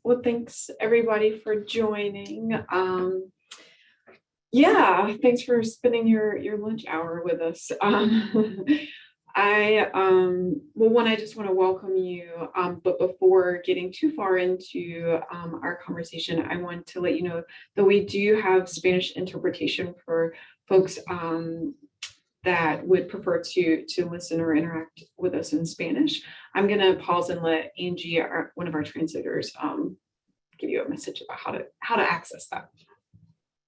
Well, thanks everybody for joining. Yeah, thanks for spending your lunch hour with us. I just want to welcome you. But before getting too far into our conversation, I want to let you know that we do have Spanish interpretation for folks that would prefer to listen or interact with us in Spanish. I'm going to pause and let Angie, one of our translators, give you a message about how to access that.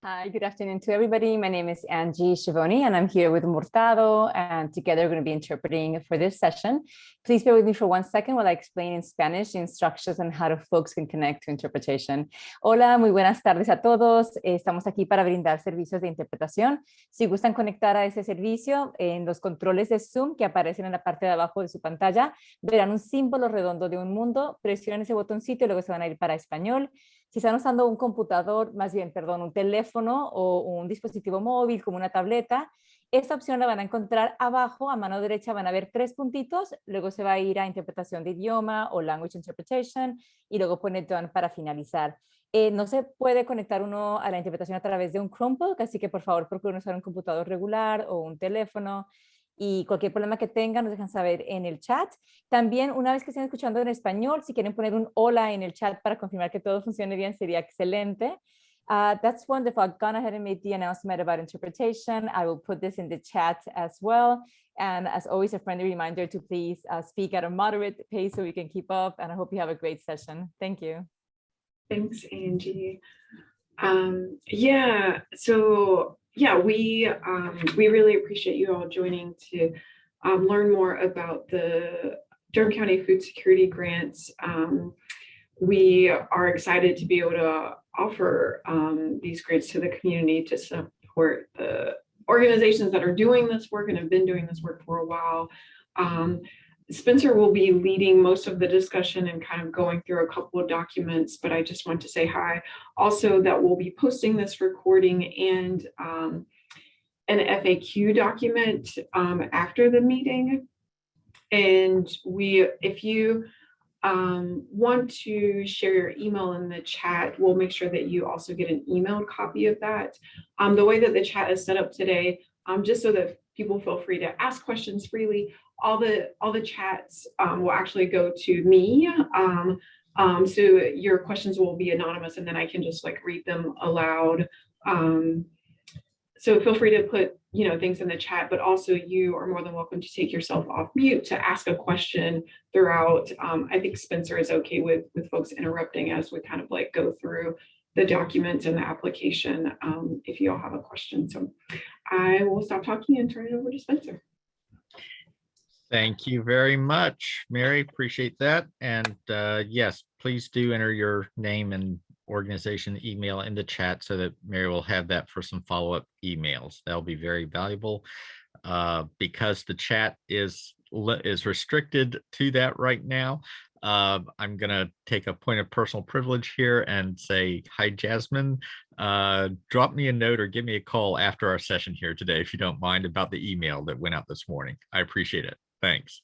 Hi, good afternoon to everybody. My name is Angie Schiavone, and I'm here with Murtado, and together we're going to be interpreting for this session. Please bear with me for 1 second while I explain in Spanish the instructions on how folks can connect to interpretation. Hola, muy buenas tardes a todos. Estamos aquí para brindar servicios de interpretación. Si gustan conectar a ese servicio, en los controles de Zoom que aparecen en la parte de abajo de su pantalla, verán un símbolo redondo de un mundo. Presionen ese botoncito y luego se van a ir para español. Si están usando un computador, un teléfono o un dispositivo móvil como una tableta, esta opción la van a encontrar abajo, a mano derecha van a ver 3 puntitos, luego se va a ir a interpretación de idioma o language interpretation y luego pone done para finalizar. No se puede conectar uno a la interpretación a través de un Chromebook, así que por favor procuren usar un computador regular o un teléfono. Y cualquier problema que tengan nos dejan saber en el chat. También, una vez que estén escuchando en español, si quieren poner un hola en el chat para confirmar que todo funcione bien, sería excelente. That's wonderful. I've gone ahead and made the announcement about interpretation. I will put this in the chat as well. And as always, a friendly reminder to please speak at a moderate pace so we can keep up. And I hope you have a great session. Thank you. Thanks, Angie. Yeah, we really appreciate you all joining to learn more about the Durham County Food Security Grants. We are excited to be able to offer these grants to the community to support the organizations that are doing this work and have been doing this work for a while. Spencer will be leading most of the discussion and kind of going through a couple of documents, but I just want to say hi. Also, that we'll be posting this recording and an FAQ document after the meeting. And if you want to share your email in the chat, we'll make sure that you also get an emailed copy of that. The way that the chat is set up today, just so that people feel free to ask questions freely, all the chats will actually go to me. So your questions will be anonymous, and then I can just read them aloud. So feel free to put things in the chat, but also you are more than welcome to take yourself off mute to ask a question throughout. I think Spencer is okay with folks interrupting as we kind of go through the documents and the application if you all have a question. So I will stop talking and turn it over to Spencer. Thank you very much, Mary. Appreciate that. And yes, please do enter your name and organization email in the chat so that Mary will have that for some follow-up emails. That'll be very valuable because the chat is restricted to that right now. I'm going to take a point of personal privilege here and say, hi, Jasmine. Drop me a note or give me a call after our session here today, if you don't mind, about the email that went out this morning. I appreciate it. Thanks.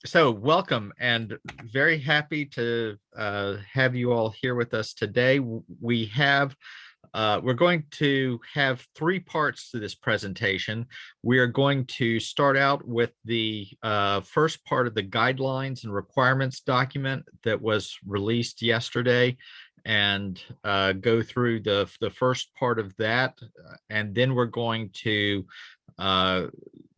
So welcome, and very happy to have you all here with us today. We're going to have 3 parts to this presentation. We are going to start out with the first part of the guidelines and requirements document that was released yesterday, and go through the first part of that. And then we're going to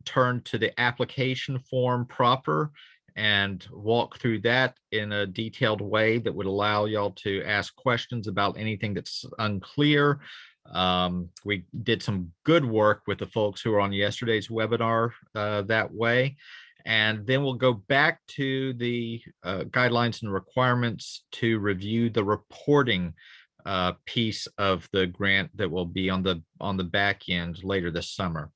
turn to the application form proper and walk through that in a detailed way that would allow y'all to ask questions about anything that's unclear. We did some good work with the folks who were on yesterday's webinar that way. And then we'll go back to the guidelines and requirements to review the reporting piece of the grant that will be on the back end later this summer.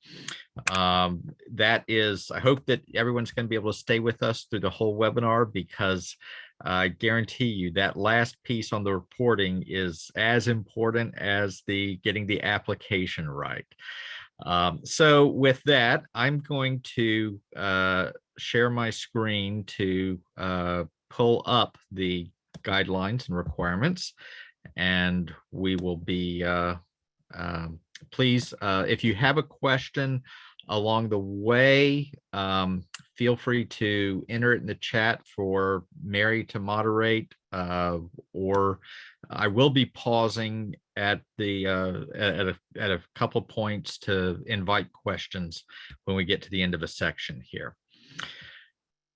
That is, I hope that everyone's going to be able to stay with us through the whole webinar, because I guarantee you that last piece on the reporting is as important as getting the application right. So with that, I'm going to share my screen to pull up the guidelines and requirements, and we will be please, if you have a question along the way, feel free to enter it in the chat for Mary to moderate, or I will be pausing at the at a couple points to invite questions when we get to the end of a section here.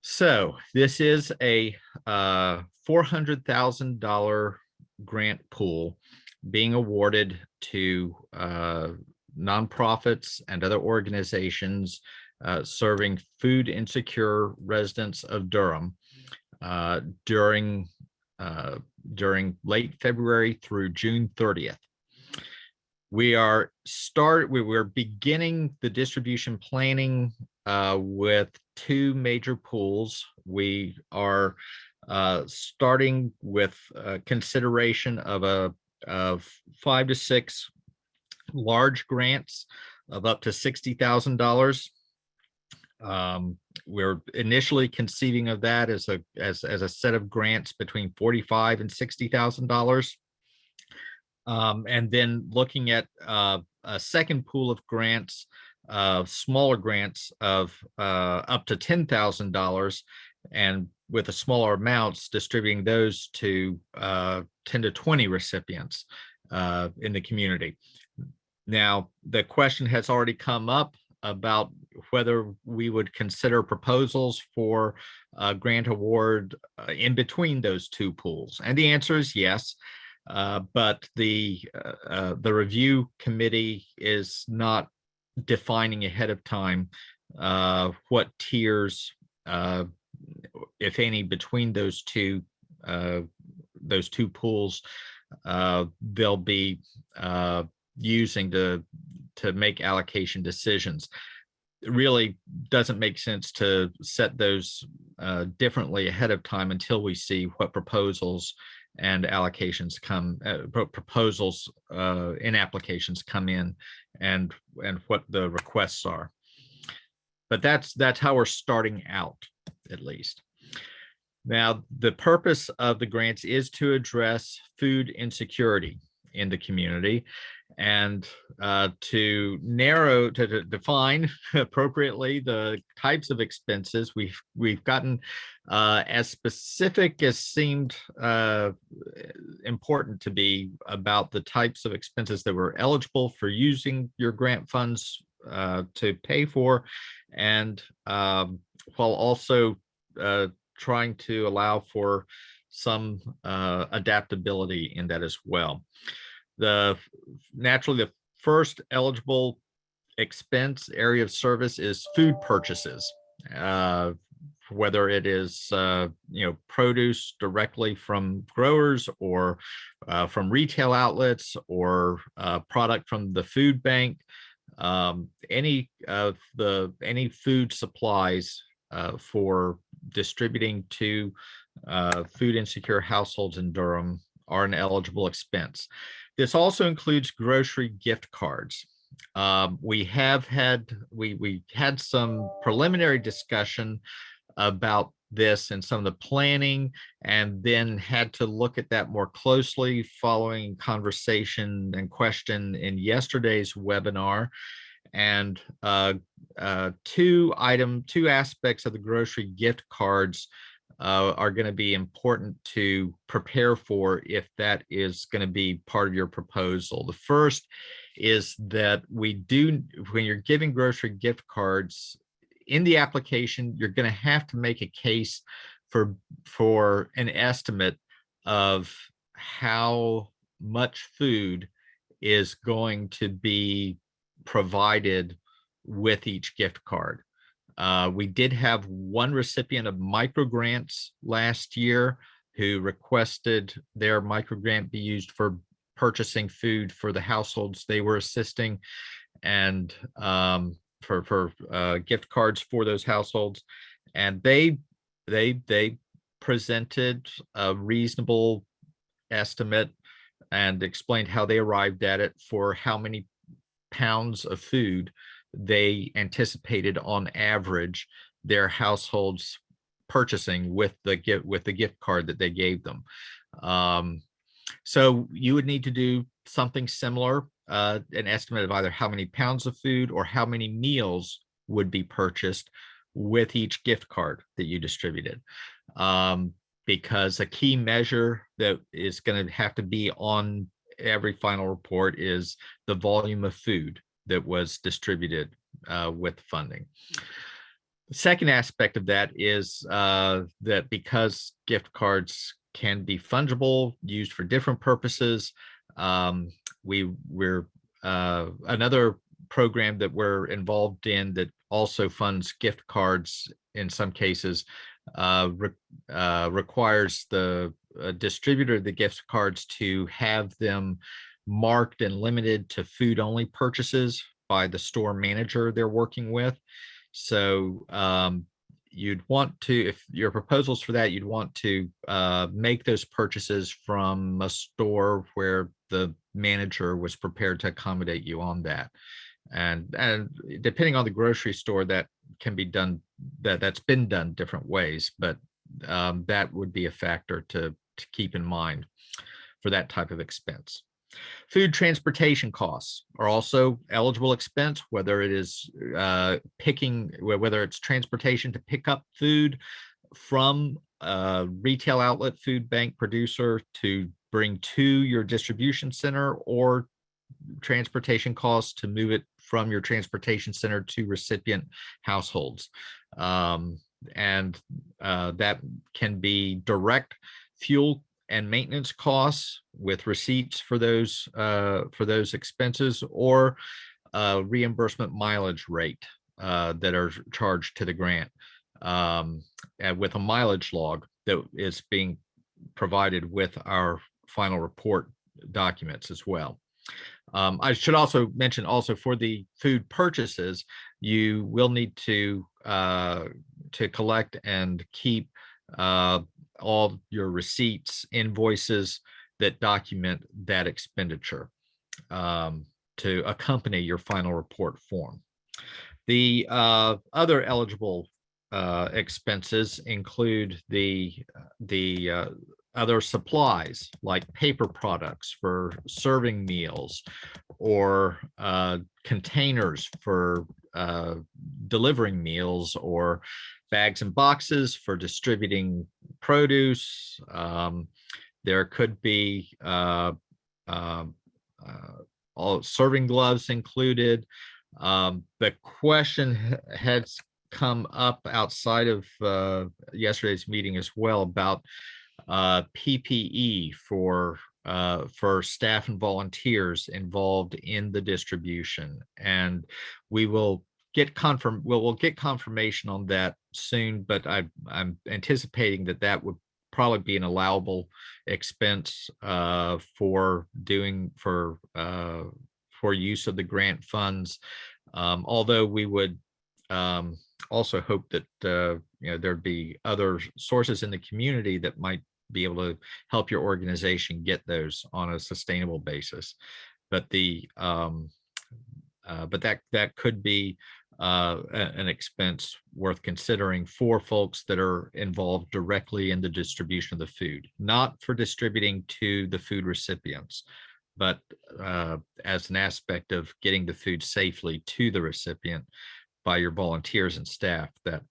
So this is a $400,000 grant pool being awarded to nonprofits and other organizations serving food insecure residents of Durham during late February through June 30th. We're beginning the distribution planning with two major pools. We are starting with consideration of 5 to 6 large grants of up to $60,000. We're initially conceiving of that as a set of grants between $45,000 and $60,000. And then looking at a second pool of grants, smaller grants of up to $10,000, and with the smaller amounts, distributing those to 10 to 20 recipients in the community. Now, the question has already come up about whether we would consider proposals for a grant award in between those two pools. And the answer is yes. But the review committee is not defining ahead of time what tiers, if any, between those two pools they'll be using to make allocation decisions. It really doesn't make sense to set those differently ahead of time until we see what proposals and allocations come, proposals in applications come in, and what the requests are. But that's how we're starting out, at least. Now, the purpose of the grants is to address food insecurity in the community, and to define appropriately the types of expenses. We've gotten as specific as seemed important to be about the types of expenses that were eligible for using your grant funds to pay for, and while also trying to allow for some adaptability in that as well. Naturally, the first eligible expense area of service is food purchases, whether it is produce directly from growers, or from retail outlets, or product from the food bank. Any food supplies for distributing to food insecure households in Durham are an eligible expense. This also includes grocery gift cards. We had some preliminary discussion about this and some of the planning, and then had to look at that more closely following conversation and question in yesterday's webinar. And two aspects of the grocery gift cards are going to be important to prepare for if that is going to be part of your proposal. The first is that when you're giving grocery gift cards in the application, you're going to have to make a case for an estimate of how much food is going to be provided with each gift card. We did have one recipient of microgrants last year who requested their microgrant be used for purchasing food for the households they were assisting, and for gift cards for those households. And they presented a reasonable estimate and explained how they arrived at it for how many pounds of food they anticipated on average their households purchasing with the gift card that they gave them. So you would need to do something similar, an estimate of either how many pounds of food or how many meals would be purchased with each gift card that you distributed. Because a key measure that is going to have to be on every final report is the volume of food that was distributed with funding. The second aspect of that is that because gift cards can be fungible, used for different purposes, we're another program that we're involved in that also funds gift cards in some cases requires the distributor of the gift cards to have them marked and limited to food only purchases by the store manager they're working with. So you'd want to, if your proposals for that, you'd want to make those purchases from a store where the manager was prepared to accommodate you on that. And depending on the grocery store, that can be done, that's been done different ways, but that would be a factor to keep in mind for that type of expense. Food transportation costs are also eligible expense, whether it is whether it's transportation to pick up food from a retail outlet, food bank, producer to bring to your distribution center, or transportation costs to move it from your transportation center to recipient households. And that can be direct fuel and maintenance costs with receipts for those expenses, or reimbursement mileage rate that are charged to the grant, with a mileage log that is being provided with our final report documents as well. I should also mention for the food purchases, you will need to collect and keep all your receipts, invoices that document that expenditure to accompany your final report form. The other eligible expenses include the other supplies like paper products for serving meals, or containers for delivering meals, or bags and boxes for distributing produce. There could be all serving gloves included. The question has come up outside of yesterday's meeting as well about PPE for staff and volunteers involved in the distribution, and we'll get confirmation on that soon, but I'm anticipating that would probably be an allowable expense for use of the grant funds, although we would also hope that there'd be other sources in the community that might be able to help your organization get those on a sustainable basis. But that could be an expense worth considering for folks that are involved directly in the distribution of the food, not for distributing to the food recipients, but as an aspect of getting the food safely to the recipient by your volunteers and staff. That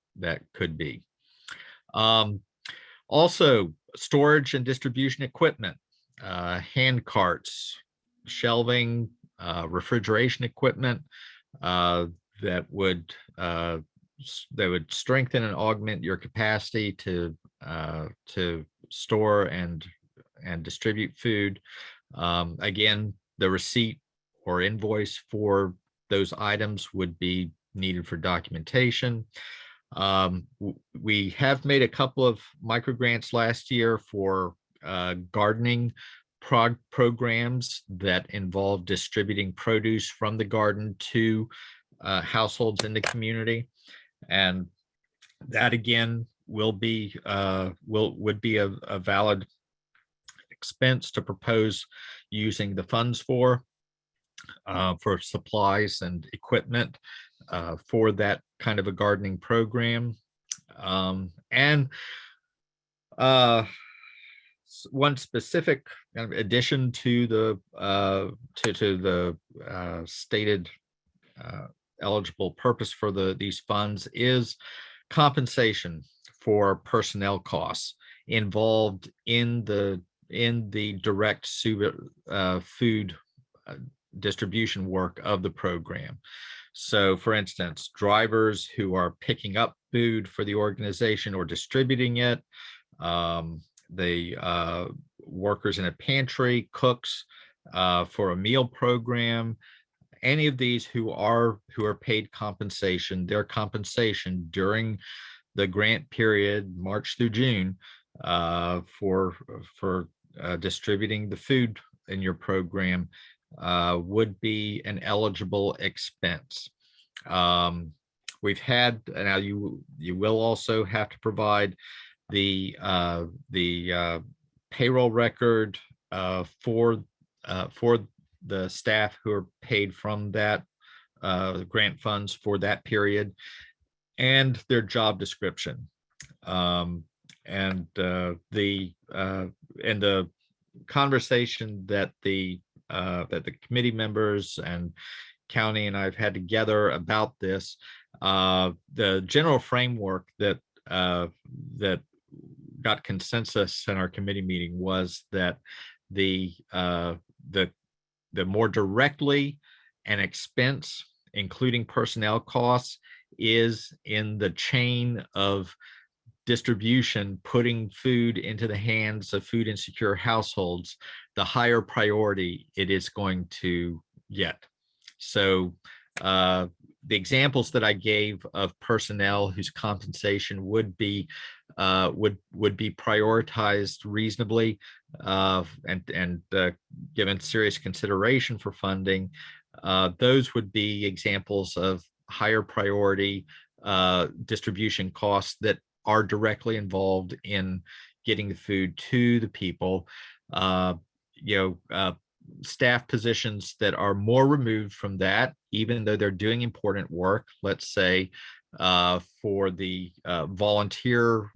could be. Also, storage and distribution equipment, hand carts, shelving, refrigeration equipment that would strengthen and augment your capacity to store and distribute food. Again, the receipt or invoice for those items would be needed for documentation. We have made a couple of micro grants last year for gardening programs that involve distributing produce from the garden to households in the community, and that again would be a valid expense to propose using the funds for supplies and equipment for that kind of a gardening program. And one specific kind of addition to the stated eligible purpose for these funds is compensation for personnel costs involved in the direct food distribution work of the program. So, for instance, drivers who are picking up food for the organization or distributing it, the workers in a pantry, cooks for a meal program, any of these who are paid compensation, their compensation during the grant period, March through June, for distributing the food in your program would be an eligible expense. We've had, now you will also have to provide the payroll record for the staff who are paid from that grant funds for that period, and their job description. And the conversation that the committee members and county and I've had together about this, the general framework that got consensus in our committee meeting was that the more directly an expense, including personnel costs, is in the chain of distribution, putting food into the hands of food insecure households, the higher priority it is going to get. So the examples that I gave of personnel whose compensation would be prioritized reasonably and given serious consideration for funding, those would be examples of higher priority distribution costs that are directly involved in getting the food to the people. Staff positions that are more removed from that, even though they're doing important work, let's say for the volunteer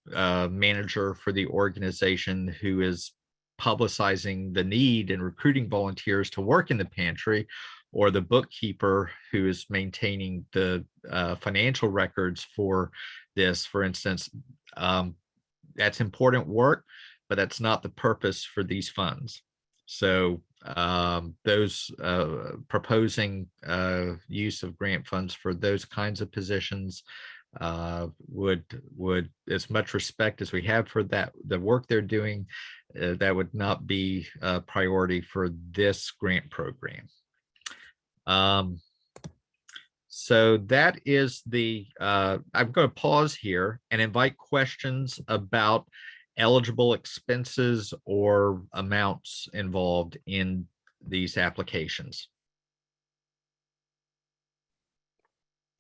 manager for the organization who is publicizing the need and recruiting volunteers to work in the pantry, or the bookkeeper who is maintaining the financial records for this, for instance. That's important work, but that's not the purpose for these funds. So those proposing use of grant funds for those kinds of positions would, as much respect as we have for that, the work they're doing, that would not be a priority for this grant program. So that is the, I'm going to pause here and invite questions about eligible expenses or amounts involved in these applications.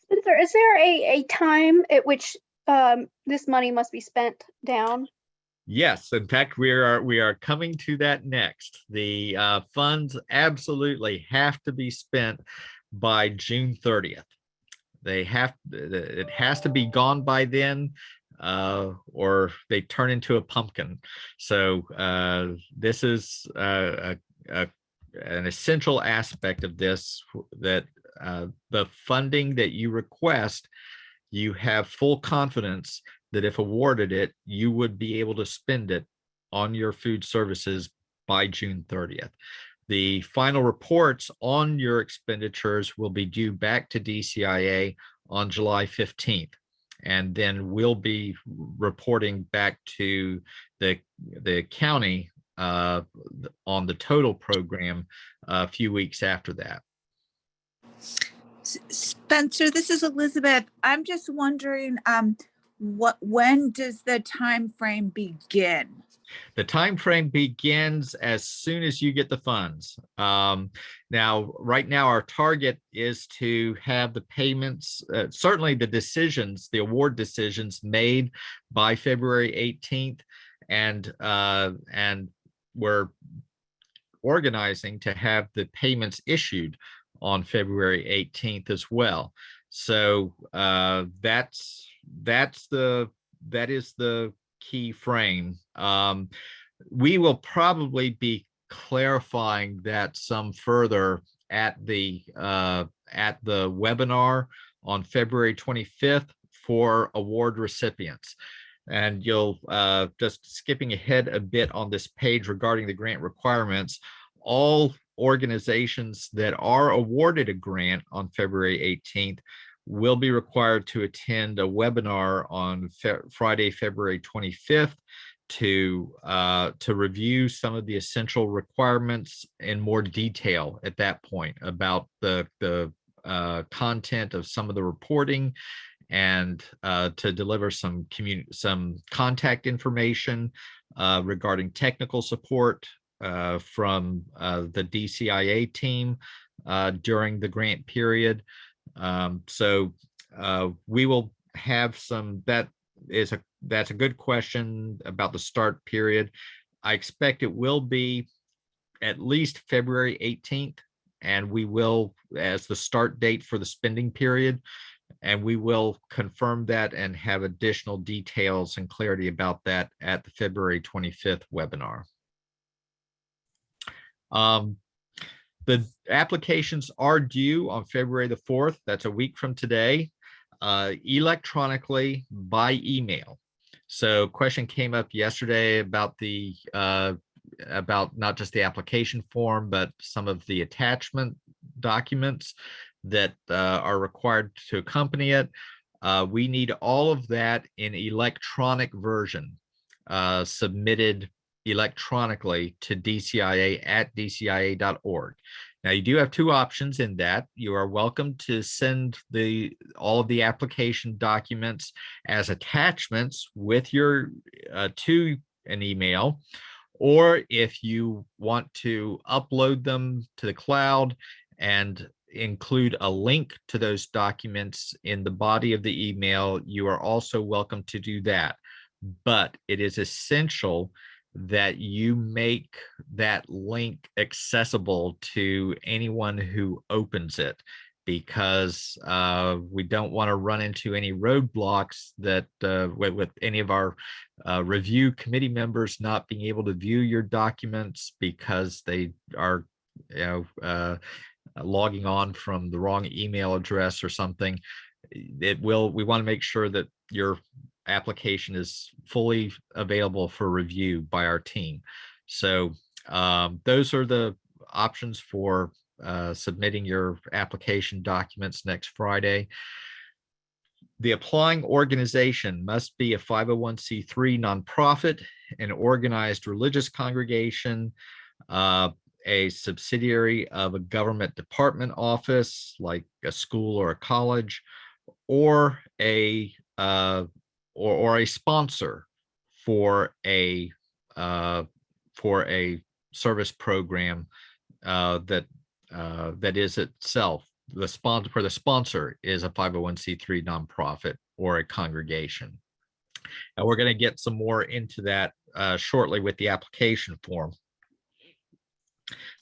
Spencer, is there a time at which this money must be spent down? Yes, in fact, we are coming to that next. The funds absolutely have to be spent by June 30th. It has to be gone by then, or they turn into a pumpkin. So this is an essential aspect of this, that the funding that you request, you have full confidence that if awarded it, you would be able to spend it on your food services by June 30th. The final reports on your expenditures will be due back to DCIA on July 15th. And then we'll be reporting back to the county on the total program a few weeks after that. Spencer, this is Elizabeth. I'm just wondering, when does the time frame begin? The time frame begins as soon as you get the funds. Now, right now, our target is to have the payments, certainly the decisions, the award decisions, made by February 18th, and we're organizing to have the payments issued on February 18th as well. So that's the that is the key frame. We will probably be clarifying that some further at the webinar on February 25th for award recipients. And you'll just skipping ahead a bit on this page regarding the grant requirements, all organizations that are awarded a grant on February 18th will be required to attend a webinar on Friday, February 25th to review some of the essential requirements in more detail at that point about the content of some of the reporting, and to deliver some contact information regarding technical support from the DCIA team during the grant period. So we will have some. That's a good question about the start period. I expect it will be at least February 18th, and we will, as the start date for the spending period, and we will confirm that and have additional details and clarity about that at the February 25th webinar. The applications are due on February the 4th. That's a week from today, electronically by email. So question came up yesterday about the about not just the application form, but some of the attachment documents that are required to accompany it. We need all of that in electronic version submitted electronically to DCIA at dcia.org. Now, you do have two options in that. You are welcome to send all of the application documents as attachments with your to an email, or if you want to upload them to the cloud and include a link to those documents in the body of the email, you are also welcome to do that. But it is essential that you make that link accessible to anyone who opens it, because we don't want to run into any roadblocks that with any of our review committee members not being able to view your documents because they are logging on from the wrong email address or something. We want to make sure that your application is fully available for review by our team. So those are the options for submitting your application documents next Friday. The applying organization must be a 501c3 nonprofit, an organized religious congregation, a subsidiary of a government department office like a school or a college, or a sponsor for a service program that is itself the sponsor. For the sponsor is a 501c3 nonprofit or a congregation. And we're going to get some more into that shortly with the application form.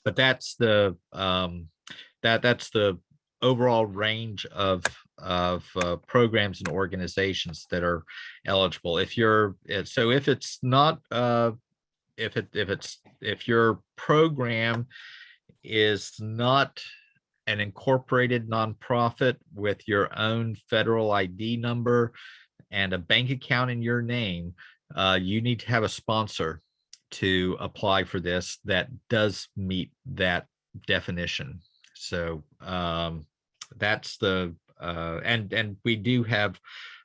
But that's the that's the overall range of programs and organizations that are eligible. If you're if it's not if your program is not an incorporated nonprofit with your own federal ID number and a bank account in your name, you need to have a sponsor to apply for this that does meet that definition. So that's the and we do have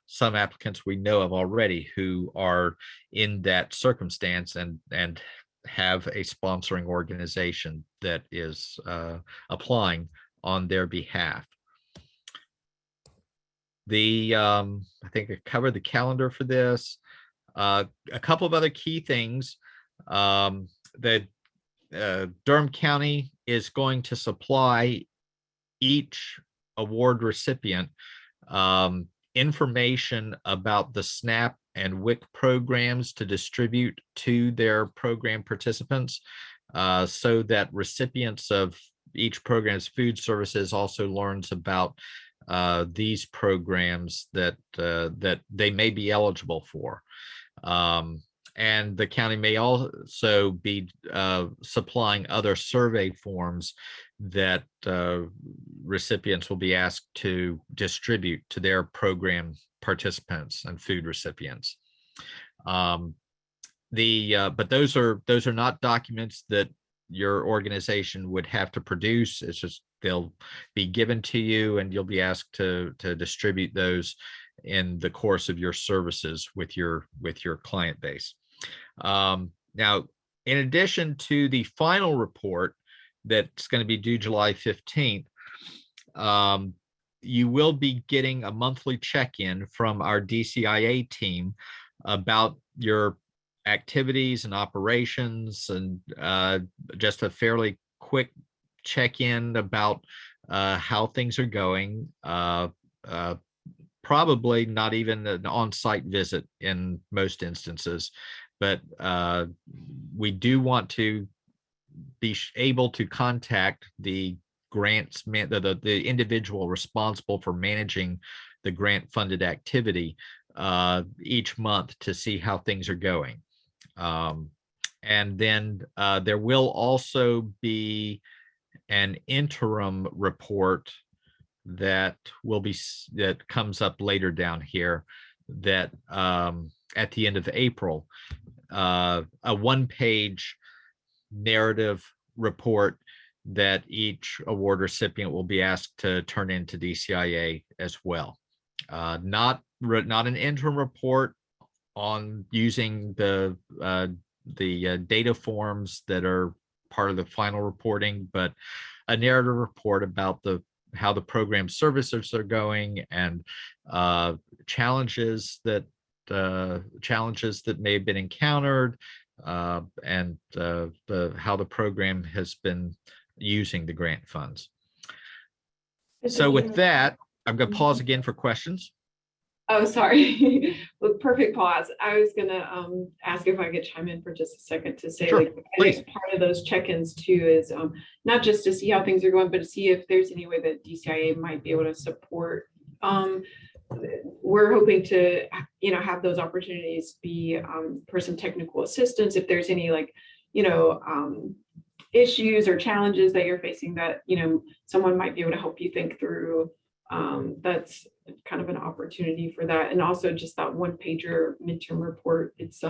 some applicants we know of already who are in that circumstance and have a sponsoring organization that is applying on their behalf. I think I covered the calendar for this. A couple of other key things. That Durham County is going to supply each award recipient information about the SNAP and WIC programs to distribute to their program participants, so that recipients of each program's food services also learns about these programs that that they may be eligible for. And the county may also be supplying other survey forms that recipients will be asked to distribute to their program participants and food recipients. But those are not documents that your organization would have to produce. It's just they'll be given to you, and you'll be asked to distribute those in the course of your services with your client base. Now, in addition to the final report that's going to be due July 15th, you will be getting a monthly check-in from our DCIA team about your activities and operations, and just a fairly quick check-in about how things are going. Probably not even an on-site visit in most instances, but we do want to be able to contact the grants, the individual responsible for managing the grant-funded activity each month to see how things are going. And then there will also be an interim report that comes up later down here, that at the end of April, a one-page narrative report that each award recipient will be asked to turn into DCIA as well. Not an interim report on using the data forms that are part of the final reporting, but a narrative report about how the program services are going, and challenges that may have been encountered, and how the program has been using the grant funds. So with that, I'm going to pause again for questions. Oh, sorry. Well, perfect pause. I was gonna ask if I could chime in for just a second to say, Sure, like, I think part of those check-ins too is not just to see how things are going, but to see if there's any way that DCIA might be able to support. We're hoping to, have those opportunities be for some technical assistance if there's any, like, issues or challenges that you're facing that someone might be able to help you think through. That's kind of an opportunity for that. And also just that one-pager midterm report. It's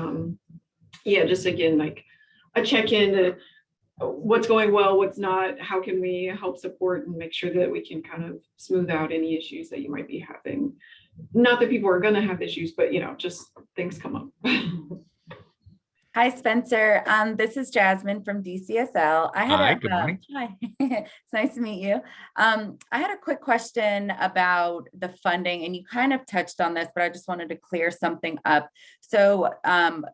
just again, like a check-in to what's going well, what's not, how can we help support and make sure that we can kind of smooth out any issues that you might be having. Not that people are going to have issues, but just things come up. Hi, Spencer. This is Jasmine from DCSL. Hi, good morning. Hi, it's nice to meet you. I had a quick question about the funding, and you kind of touched on this, but I just wanted to clear something up. So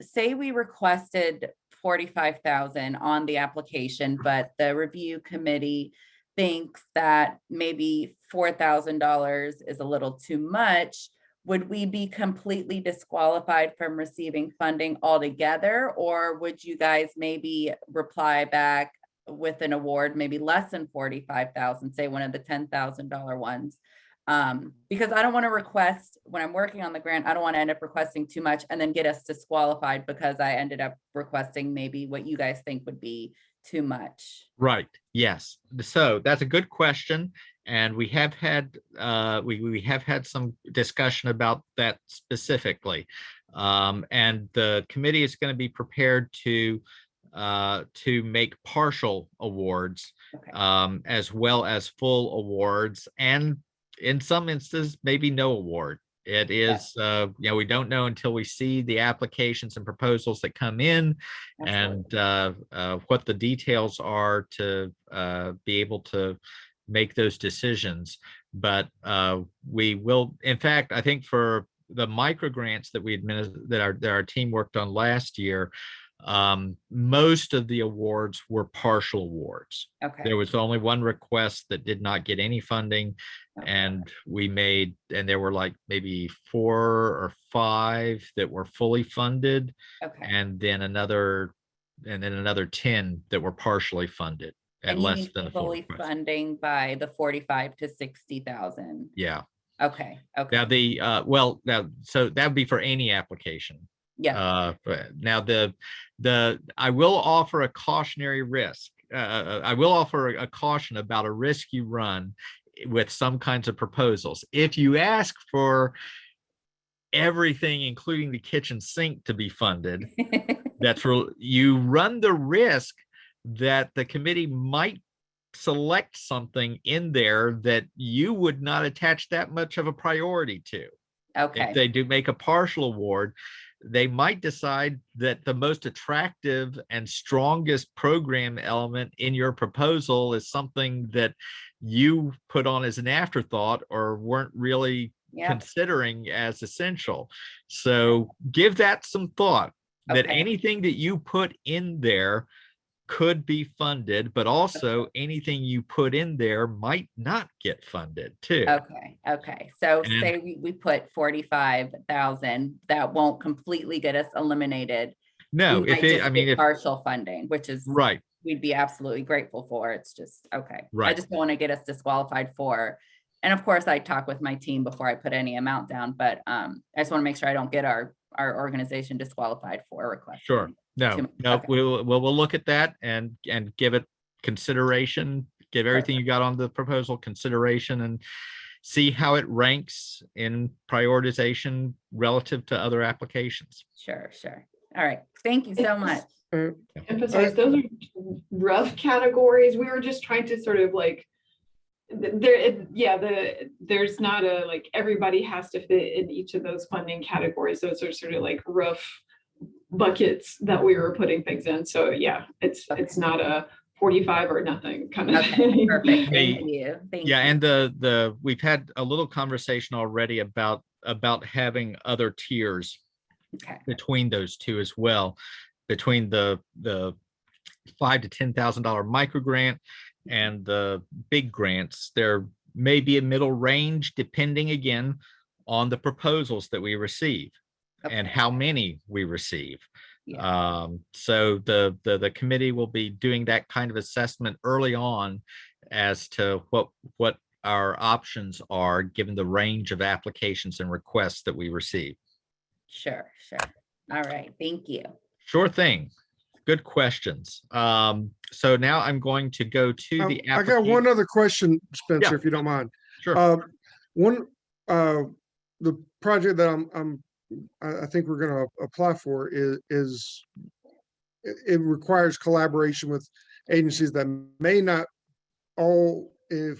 say we requested $45,000 on the application, but the review committee thinks that maybe $4,000 is a little too much. Would we be completely disqualified from receiving funding altogether, or would you guys maybe reply back with an award maybe less than $45,000, say one of the $10,000 ones? Because I don't want to request, when I'm working on the grant, I don't want to end up requesting too much and then get us disqualified because I ended up requesting maybe what you guys think would be too much. Right. Yes. So that's a good question. And we have had we have had some discussion about that specifically, and the committee is going to be prepared to make partial awards, Okay. as well as full awards, and in some instances maybe no award. It is we don't know until we see the applications and proposals that come in, Absolutely. and what the details are to be able to make those decisions. But we will, in fact, I think for the micro grants that we administered, that our team worked on last year, most of the awards were partial awards. Okay. There was only one request that did not get any funding, Okay. and there were like maybe 4 or 5 that were fully funded, Okay. and then another 10 that were partially funded. at And you less need than to the full fully request. funding by the 45 to 60,000. Yeah. Okay, Now okay. so that would be for any application. Yeah, But now I will offer a cautionary risk. I will offer a caution about a risk you run with some kinds of proposals. If you ask for everything, including the kitchen sink, to be funded, you run the risk that the committee might select something in there that you would not attach that much of a priority to. okay. If they do make a partial award, they might decide that the most attractive and strongest program element in your proposal is something that you put on as an afterthought or weren't really Yep, considering as essential. So give that some thought, that okay. anything that you put in there could be funded, but also anything you put in there might not get funded too. Okay, okay. So And- say we put 45,000, that won't completely get us eliminated. No, We might if just I mean, get if partial funding, which is right, we'd be absolutely grateful for. It's just, okay. I Right. just don't want to get us disqualified for, and of course I talk with my team before I put any amount down, but I just want to make sure I don't get our organization disqualified for requesting. sure. No, Too much. no, Okay. we'll look at that and give it consideration, give everything you got on the proposal consideration, and see how it ranks in prioritization relative to other applications. Sure, sure. All right. Thank you so much. Emphasize those are rough categories. We were just trying to sort of like there's not a like everybody has to fit in each of those funding categories. Those are sort of like rough buckets that we were putting things in. So yeah, it's not a 45 or nothing kind of Okay, thing. perfect. Hey, Thank you. Thank Yeah, you. and we've had a little conversation already about having other tiers Okay, between those two as well, between the $5,000 to $10,000 micro grant and the big grants. There may be a middle range depending again on the proposals that we receive and okay. how many we receive. Yeah. So the committee will be doing that kind of assessment early on as to what our options are given the range of applications and requests that we receive. Sure, sure. All right. Thank you. Sure thing. Good questions. So now I'm going to go to the I got application. one other question, Spencer, Yeah. if you don't mind. Sure. The project that I think we're going to apply for is it requires collaboration with agencies that may not all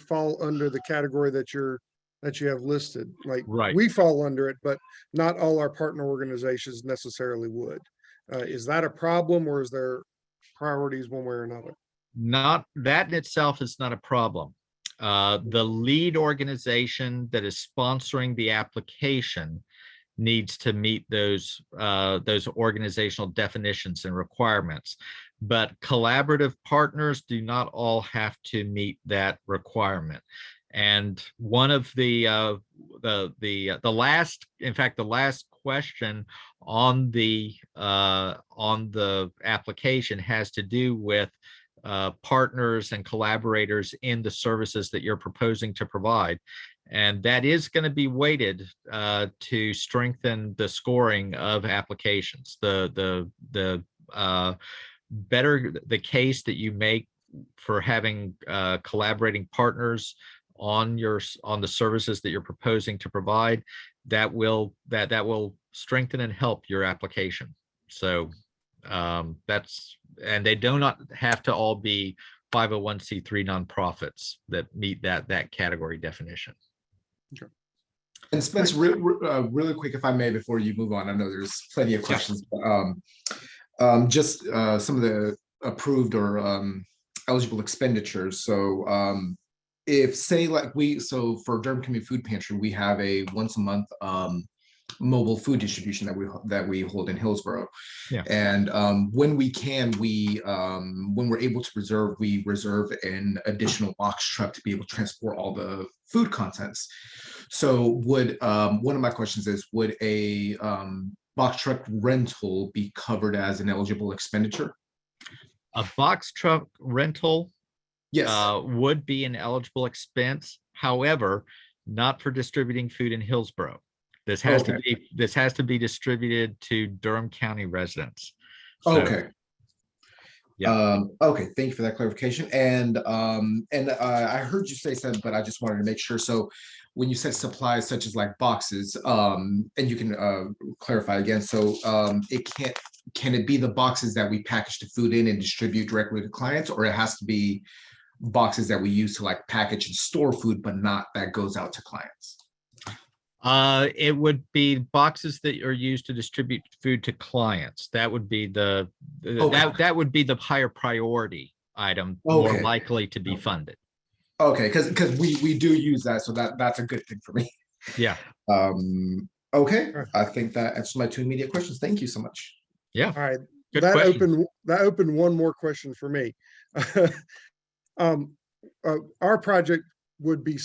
fall under the category that you have listed. Like Right. we fall under it, but not all our partner organizations necessarily would. Is that a problem, or is there priorities one way or another? Not that in itself is not a problem. The lead organization that is sponsoring the application needs to meet those organizational definitions and requirements, but collaborative partners do not all have to meet that requirement. And one of the last question on the application has to do with partners and collaborators in the services that you're proposing to provide. And that is going to be weighted to strengthen the scoring of applications. The better the case that you make for having collaborating partners on the services that you're proposing to provide, that will strengthen and help your application. So and they do not have to all be 501c3 nonprofits that meet that category definition. And Spence, really quick, if I may, before you move on, I know there's plenty of questions, but just some of the approved or eligible expenditures. So if say like so for Durham Community Food Pantry, we have a once a month mobile food distribution that we hold in Hillsborough. Yeah. And when we can, when we're able to reserve, we reserve an additional box truck to be able to transport all the food contents. So would one of my questions is, would a box truck rental be covered as an eligible expenditure? A box truck rental Yes. would be an eligible expense. However, not for distributing food in Hillsborough. This has to be distributed to Durham County residents. So, Okay. Yeah. Okay, thank you for that clarification. And I heard you say something, but I just wanted to make sure. So when you said supplies such as like boxes, and you can clarify again, so can it be the boxes that we package the food in and distribute directly to clients, or it has to be boxes that we use to like package and store food, but not that goes out to clients? It would be boxes that are used to distribute food to clients. That would be that would be the higher priority item, more likely to be funded. Okay, because we do use that, so that's a good thing for me. Yeah. Okay, I think that answers my two immediate questions. Thank you so much. Yeah. All right. Good That question. opened one more question for me. Our project would be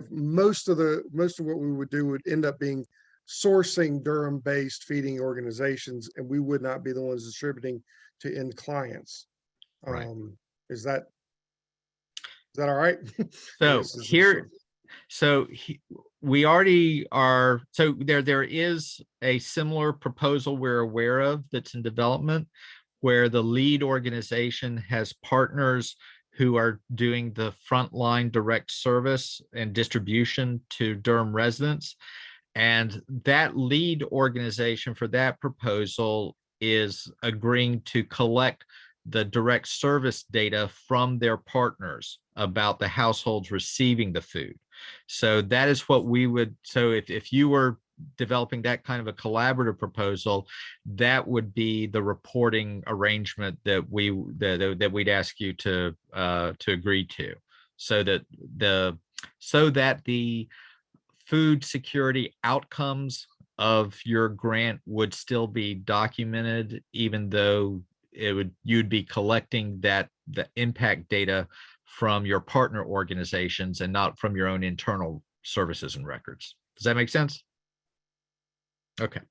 most of what we would do would end up being sourcing Durham-based feeding organizations, and we would not be the ones distributing to end clients. Right. Is that all right? We already are. So there is a similar proposal we're aware of that's in development, where the lead organization has partners who are doing the frontline direct service and distribution to Durham residents. And that lead organization for that proposal is agreeing to collect the direct service data from their partners about the households receiving the food. So that is what we would, so if you were developing that kind of a collaborative proposal, that would be the reporting arrangement that we'd ask you to agree to, so that the food security outcomes of your grant would still be documented, even though you'd be collecting the impact data from your partner organizations and not from your own internal services and records. Does that make sense? Okay.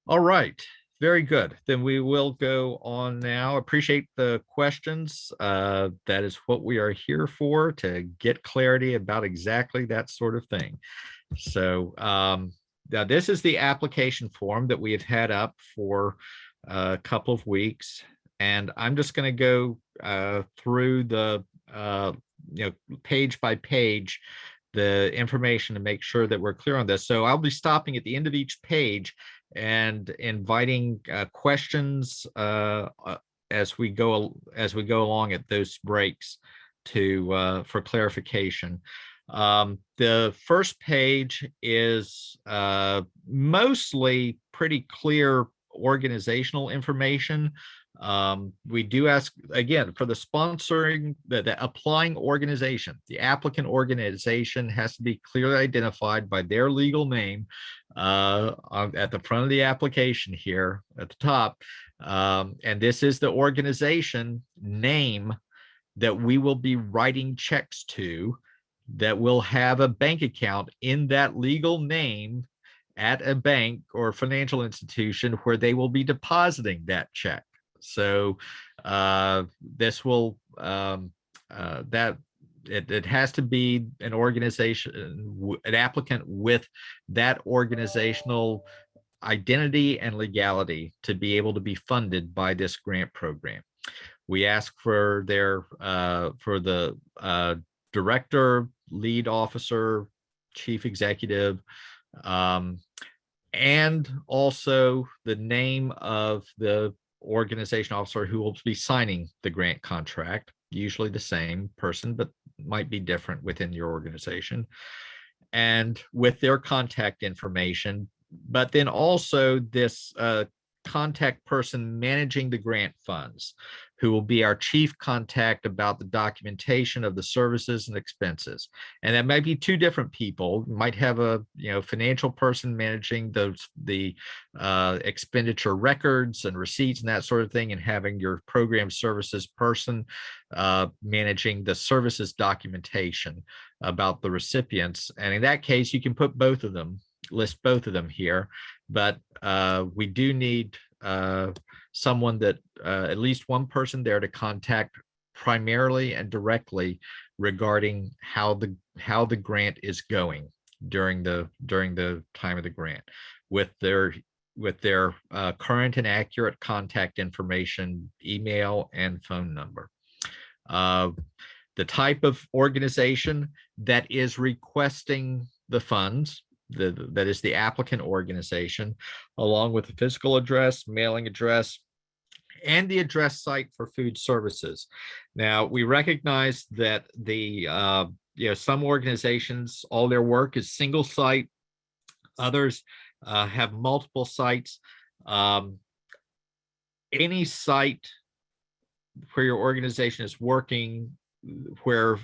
All right. Very good. Then we will go on now. Appreciate the questions. That is what we are here for, to get clarity about exactly that sort of thing. So now this is the application form that we have had up for a couple of weeks. And I'm just going to go through the page by page the information to make sure that we're clear on this. So I'll be stopping at the end of each page and inviting questions as we go along at those breaks for clarification. The first page is mostly pretty clear organizational information. We do ask, again, for the sponsoring, the applying organization, the applicant organization has to be clearly identified by their legal name at the front of the application here at the top. And this is the organization name that we will be writing checks to, that will have a bank account in that legal name at a bank or financial institution where they will be depositing that check. So this will it has to be an organization, an applicant with that organizational identity and legality to be able to be funded by this grant program. We ask for their for the director, lead officer, chief executive, and also the name of the organization officer who will be signing the grant contract, usually the same person, but might be different within your organization, and with their contact information. But then also this contact person managing the grant funds, who will be our chief contact about the documentation of the services and expenses. And that might be two different people. You might have a financial person managing the expenditure records and receipts and that sort of thing, and having your program services person managing the services documentation about the recipients. And in that case, you can put both of them, list both of them here, but we do need someone that at least one person there to contact primarily and directly regarding how the grant is going during the time of the grant, with their current and accurate contact information, email, and phone number. The type of organization that is requesting the funds, that is the applicant organization, along with the physical address, mailing address, and the address site for food services. Now, we recognize that some organizations, all their work is single site. Others have multiple sites. Any site where your organization is working, where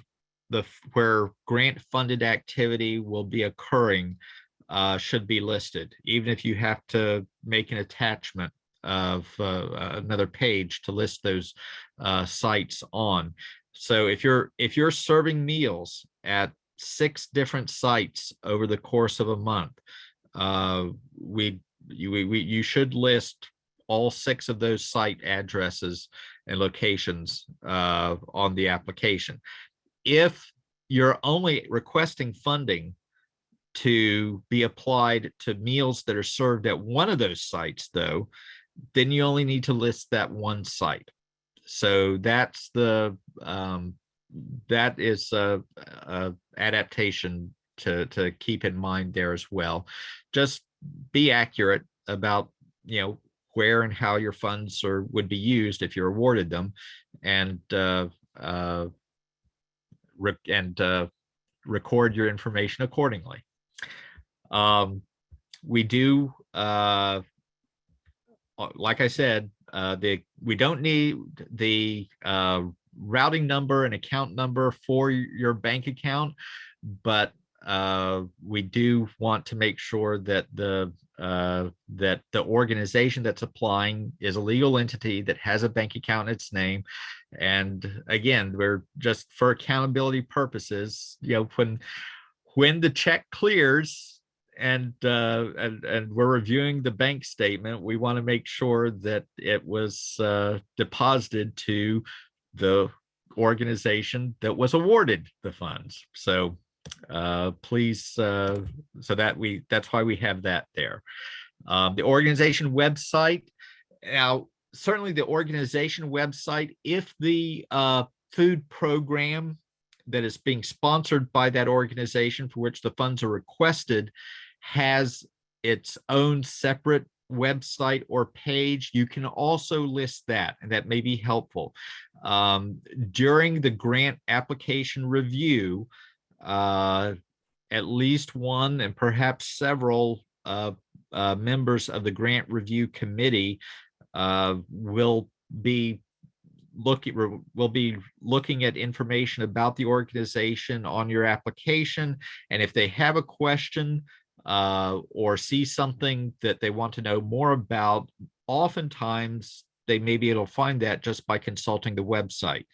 grant funded activity will be occurring, should be listed, even if you have to make an attachment of another page to list those sites on. So if you're serving meals at 6 different sites over the course of a month, you should list all 6 of those site addresses and locations on the application. If you're only requesting funding to be applied to meals that are served at one of those sites, though, then you only need to list that one site. So that's that is a adaptation to keep in mind there as well. Just be accurate about where and how your funds would be used if you're awarded them, and record your information accordingly. We do, like I said, we don't need the routing number and account number for your bank account, but we do want to make sure that the organization that's applying is a legal entity that has a bank account in its name. And again, we're just for accountability purposes, when the check clears and we're reviewing the bank statement, we want to make sure that it was deposited to the organization that was awarded the funds. So please, that's why we have that there. The organization website. Now, certainly the organization website, if the food program that is being sponsored by that organization for which the funds are requested has its own separate website or page, you can also list that, and that may be helpful. During the grant application review, at least one and perhaps several members of the grant review committee will be looking at information about the organization on your application, and if they have a question or see something that they want to know more about, oftentimes they may be able to find that just by consulting the website.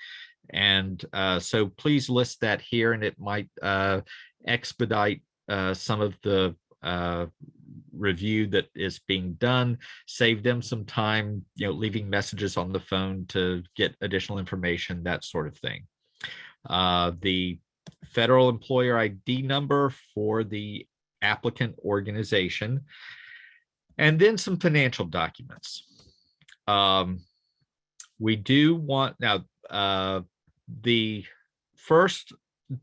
And so please list that here, and it might expedite some of the review that is being done, save them some time, leaving messages on the phone to get additional information, that sort of thing. The federal employer ID number for the applicant organization, and then some financial documents. We do want, now the first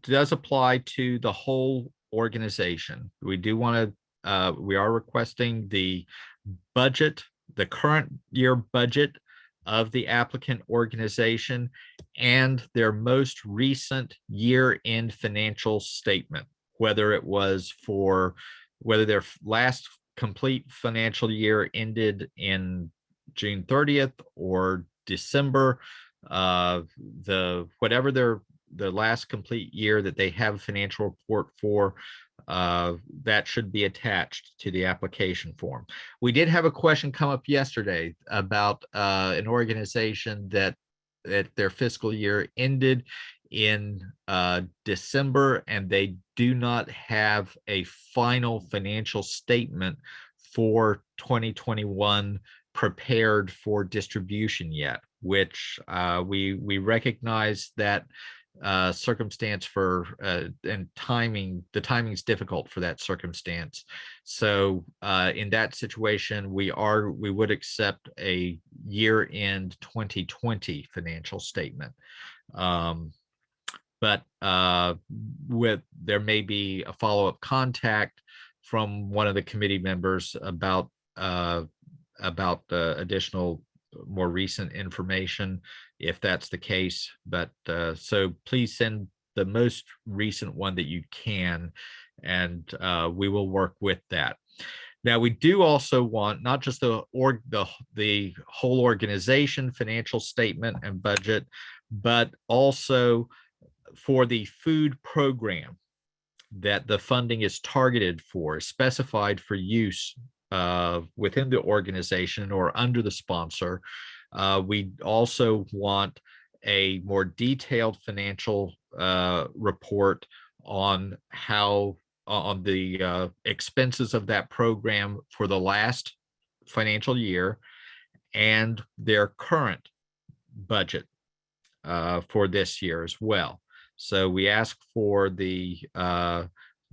does apply to the whole organization. We do want to, we are requesting the budget, the current year budget of the applicant organization, and their most recent year-end financial statement, whether their last complete financial year ended in June 30th or December, whatever the last complete year that they have a financial report for, that should be attached to the application form. We did have a question come up yesterday about an organization that their fiscal year ended in December, and they do not have a final financial statement for 2021 prepared for distribution yet. which we recognize that circumstance for and timing. The timing is difficult for that circumstance. So in that situation, we would accept a year-end 2020 financial statement. But there may be a follow-up contact from one of the committee members about additional, more recent information, if that's the case. But so please send the most recent one that you can, and we will work with that. Now, we do also want not just the whole organization financial statement and budget, but also for the food program that the funding is targeted for, specified for use within the organization or under the sponsor. We also want a more detailed financial report on the expenses of that program for the last financial year and their current budget for this year as well. So we ask for the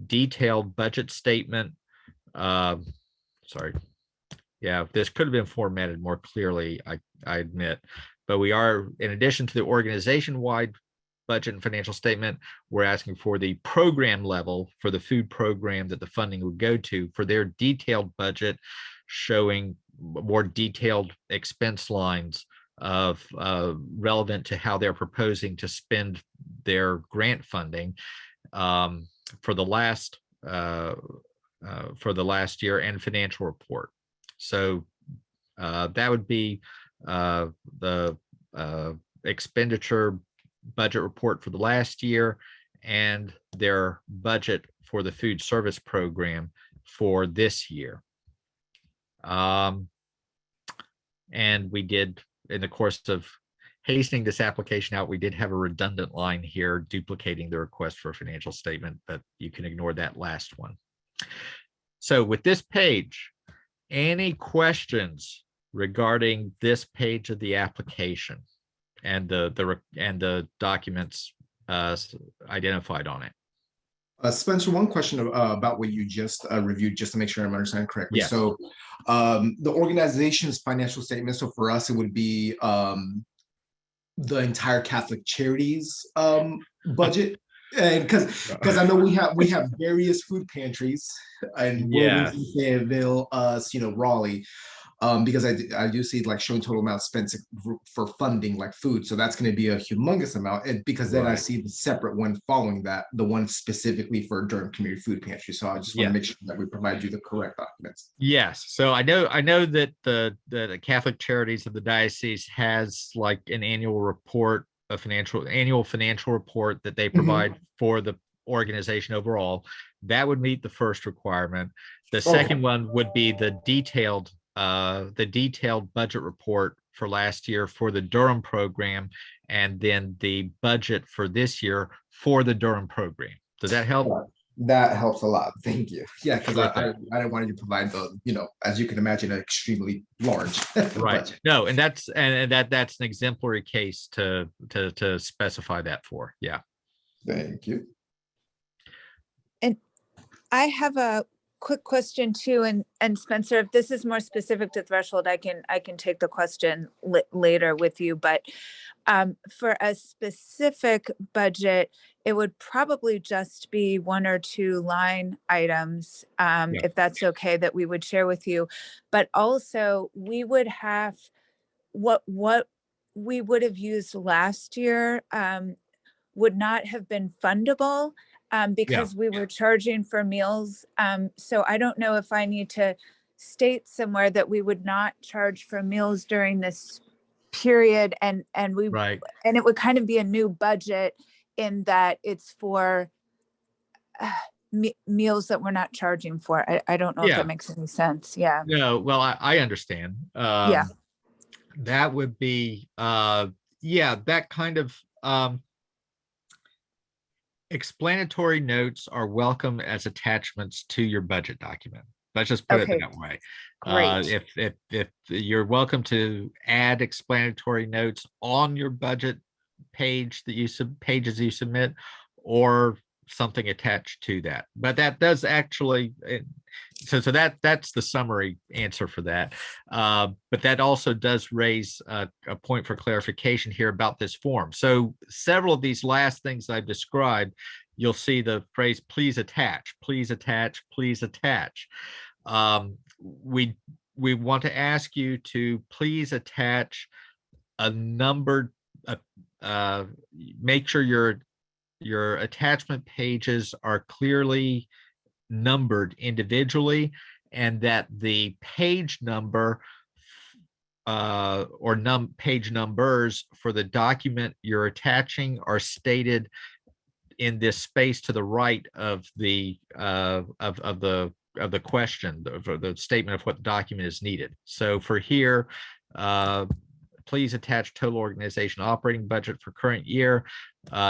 detailed budget statement. Sorry. Yeah, this could have been formatted more clearly, I admit. But we are, in addition to the organization-wide budget and financial statement, we're asking for the program level for the food program that the funding would go to, for their detailed budget showing more detailed expense lines of relevant to how they're proposing to spend their grant funding for the last year, and financial report. So that would be the expenditure budget report for the last year and their budget for the food service program for this year. And we did, in the course of hastening this application out, we did have a redundant line here duplicating the request for a financial statement, but you can ignore that last one. So with this page, any questions regarding this page of the application and the documents identified on it? Spencer, one question about what you just reviewed, just to make sure I'm understanding correctly. Yes. So the organization's financial statement, so for us, it would be the entire Catholic Charities budget. And because I know we have various food pantries and Wilmington, Fayetteville, us, Raleigh. Because I do see like showing total amount spent for funding like food. So that's going to be a humongous amount. And because then I see the separate one following that, the one specifically for Durham Community Food Pantry. So I just want to make sure that we provide you the correct documents. Yes. So I know that the Catholic Charities of the diocese has like an annual report, annual financial report that they provide for the organization overall. That would meet the first requirement. The second one would be the detailed budget report for last year for the Durham program, and then the budget for this year for the Durham program. Does that help? That helps a lot. Thank you. Yeah, because I didn't want you to provide the, as you can imagine, an extremely large right. budget. No, and that's an exemplary case to specify that for. Yeah. Thank you. And I have a quick question too, and Spencer, if this is more specific to threshold, I can take the question later with you, but for a specific budget, it would probably just be one or two line items, if that's okay, that we would share with you. But also we would have what we would have used last year would not have been fundable because we were charging for meals. So I don't know if I need to state somewhere that we would not charge for meals during this period, and it would kind of be a new budget in that it's for meals that we're not charging for. I don't know if that makes any sense. Yeah. No, well, I understand. That would be that kind of explanatory notes are welcome as attachments to your budget document. Let's just put it Okay, that way. great. If you're welcome to add explanatory notes on your budget page that pages you submit, or something attached to that. But that does actually, so that's the summary answer for that. But that also does raise a point for clarification here about this form. So several of these last things I've described, you'll see the phrase "please attach," "please attach," "please attach." We want to ask you to please attach a numbered, make sure your attachment pages are clearly numbered individually, and that the page number or page numbers for the document you're attaching are stated in this space to the right of the question, the statement of what document is needed. So for here, please attach total organization operating budget for current year.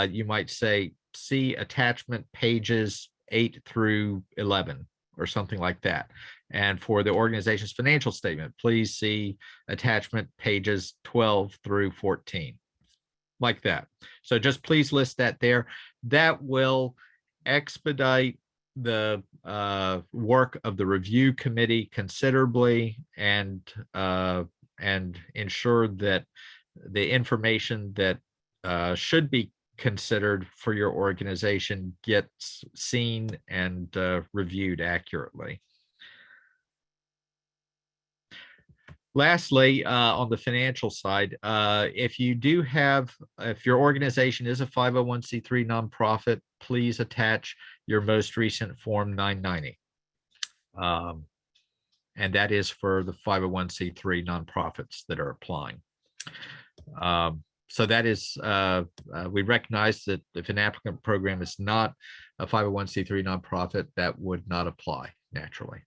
You might say, see attachment pages 8 through 11 or something like that. And for the organization's financial statement, please see attachment pages 12 through 14, like that. So just please list that there. That will expedite the work of the review committee considerably, and ensure that the information that should be considered for your organization gets seen and reviewed accurately. Lastly, on the financial side, if your organization is a 501c3 nonprofit, please attach your most recent Form 990. And that is for the 501c3 nonprofits that are applying. So that is, we recognize that if an applicant program is not a 501c3 nonprofit, that would not apply naturally.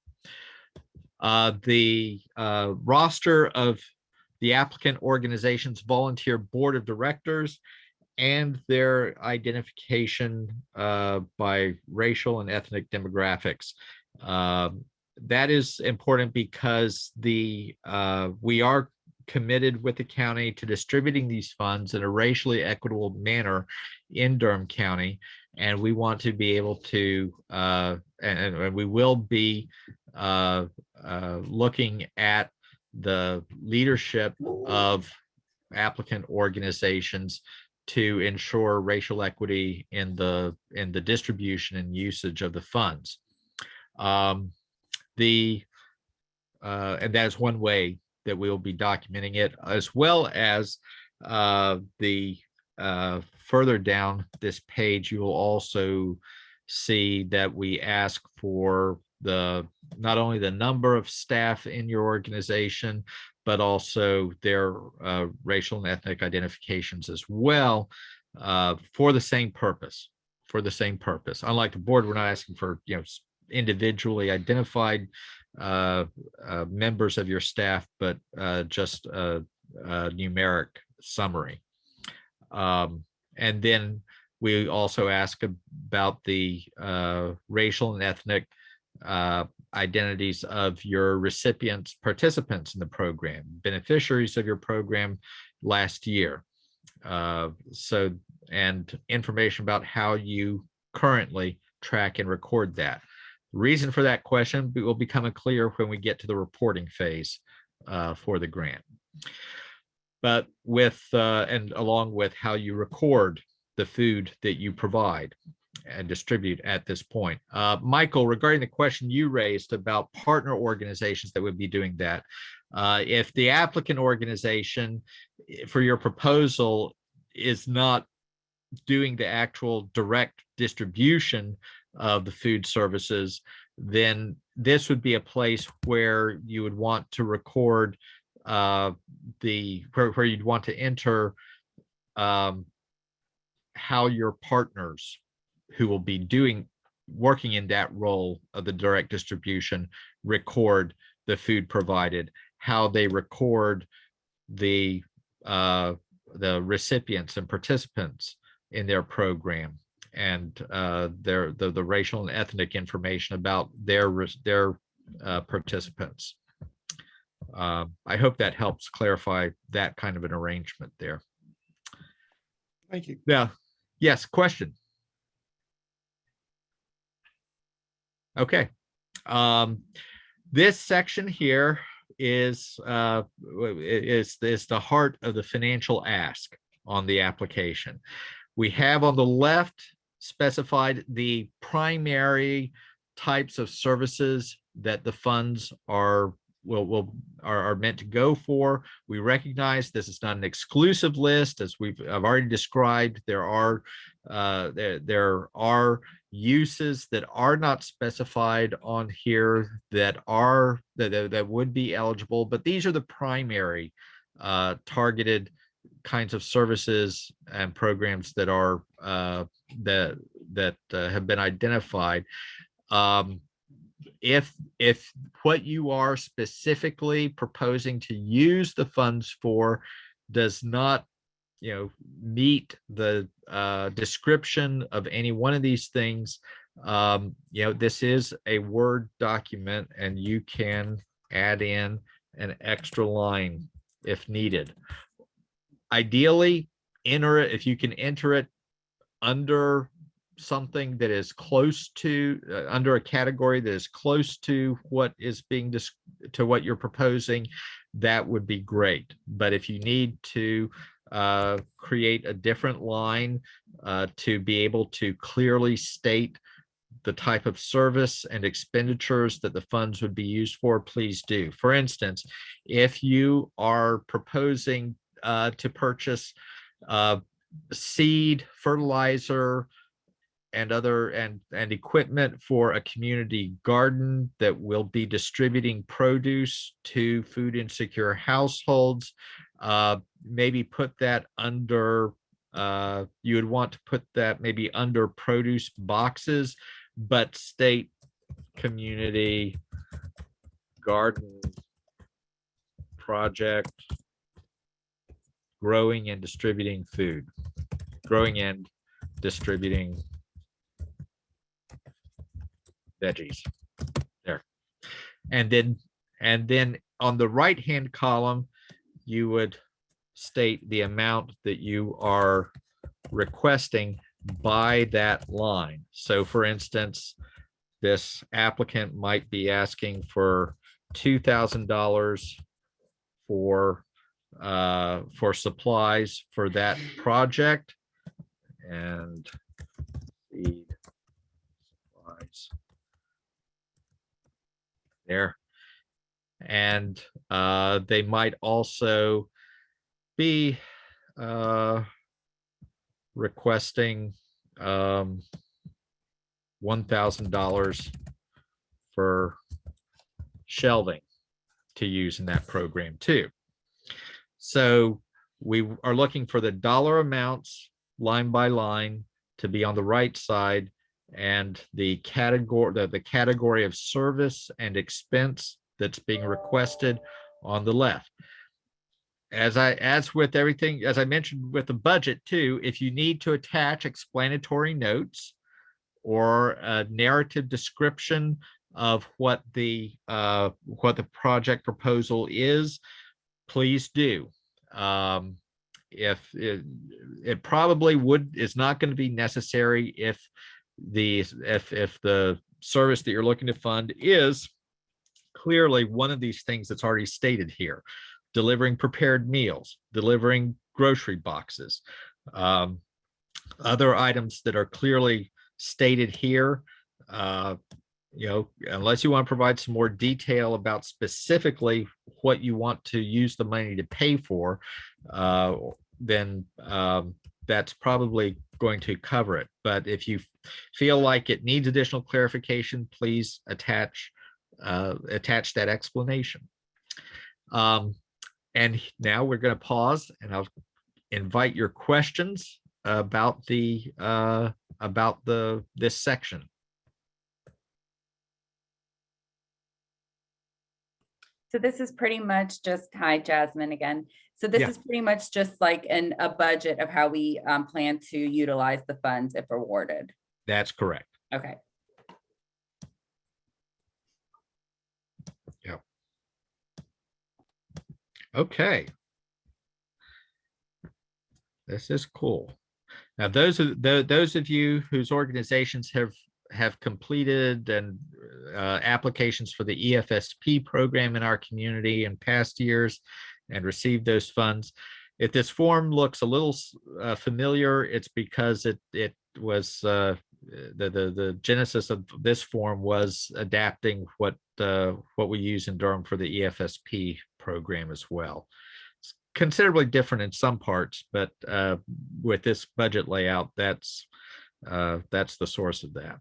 The roster of the applicant organization's volunteer board of directors and their identification by racial and ethnic demographics. That is important because we are committed with the county to distributing these funds in a racially equitable manner in Durham County. And we want to be able to, and we will be looking at the leadership of applicant organizations to ensure racial equity in the distribution and usage of the funds. And that's one way that we'll be documenting it, as well as further down this page, you will also see that we ask for not only the number of staff in your organization, but also their racial and ethnic identifications as well, for the same purpose. Unlike the board, we're not asking for individually identified members of your staff, but just a numeric summary. And then we also ask about the racial and ethnic identities of your participants in the program, beneficiaries of your program last year. And information about how you currently track and record that. The reason for that question will become clear when we get to the reporting phase for the grant. But and along with how you record the food that you provide and distribute at this point. Michael, regarding the question you raised about partner organizations that would be doing that, if the applicant organization for your proposal is not doing the actual direct distribution of the food services, then this would be a place where you would want to record where you'd want to enter how your partners who will be working in that role of the direct distribution record the food provided, how they record the recipients and participants in their program, and the racial and ethnic information about their participants. I hope that helps clarify that kind of an arrangement there. Thank you. Yeah. Yes. Question. Okay. This section here is the heart of the financial ask on the application. We have on the left specified the primary types of services that the funds are meant to go for. We recognize this is not an exclusive list, as I've already described. There are uses that are not specified on here that would be eligible, but these are the primary targeted kinds of services and programs that are have been identified. If what you are specifically proposing to use the funds for does not meet the description of any one of these things, this is a Word document and you can add in an extra line if needed. Ideally, if you can enter it under something that is close to under a category that is close to what is being to what you're proposing, that would be great. But if you need to create a different line to be able to clearly state the type of service and expenditures that the funds would be used for, please do. For instance, if you are proposing to purchase seed, fertilizer, and other and equipment for a community garden that will be distributing produce to food insecure households, maybe put that under you would want to put that maybe under produce boxes, but state community garden project growing and distributing food, growing and distributing veggies there. And then on the right hand column, you would state the amount that you are requesting by that line. So for instance, this applicant might be asking for $2,000 for supplies for that project, and seed supplies there. And they might also be requesting $1,000 for shelving to use in that program too. So we are looking for the dollar amounts line by line to be on the right side, and the category of service and expense that's being requested on the left. As with everything, as I mentioned with the budget too, if you need to attach explanatory notes or a narrative description of what the project proposal is, please do. If it probably is not going to be necessary if the service that you're looking to fund is clearly one of these things that's already stated here: delivering prepared meals, delivering grocery boxes, other items that are clearly stated here. Unless you want to provide some more detail about specifically what you want to use the money to pay for, then that's probably going to cover it. But if you feel like it needs additional clarification, please attach that explanation. And now we're going to pause, and I'll invite your questions about this section. So this is pretty much just, hi, Jasmine again. So this is pretty much just like a budget of how we plan to utilize the funds if awarded. That's correct. Okay. Okay. This is cool. Now, those of you whose organizations have completed and applications for the EFSP program in our community in past years and received those funds, if this form looks a little familiar, it's because it was the genesis of this form was adapting what we use in Durham for the EFSP program as well. It's considerably different in some parts, but with this budget layout, that's the source of that.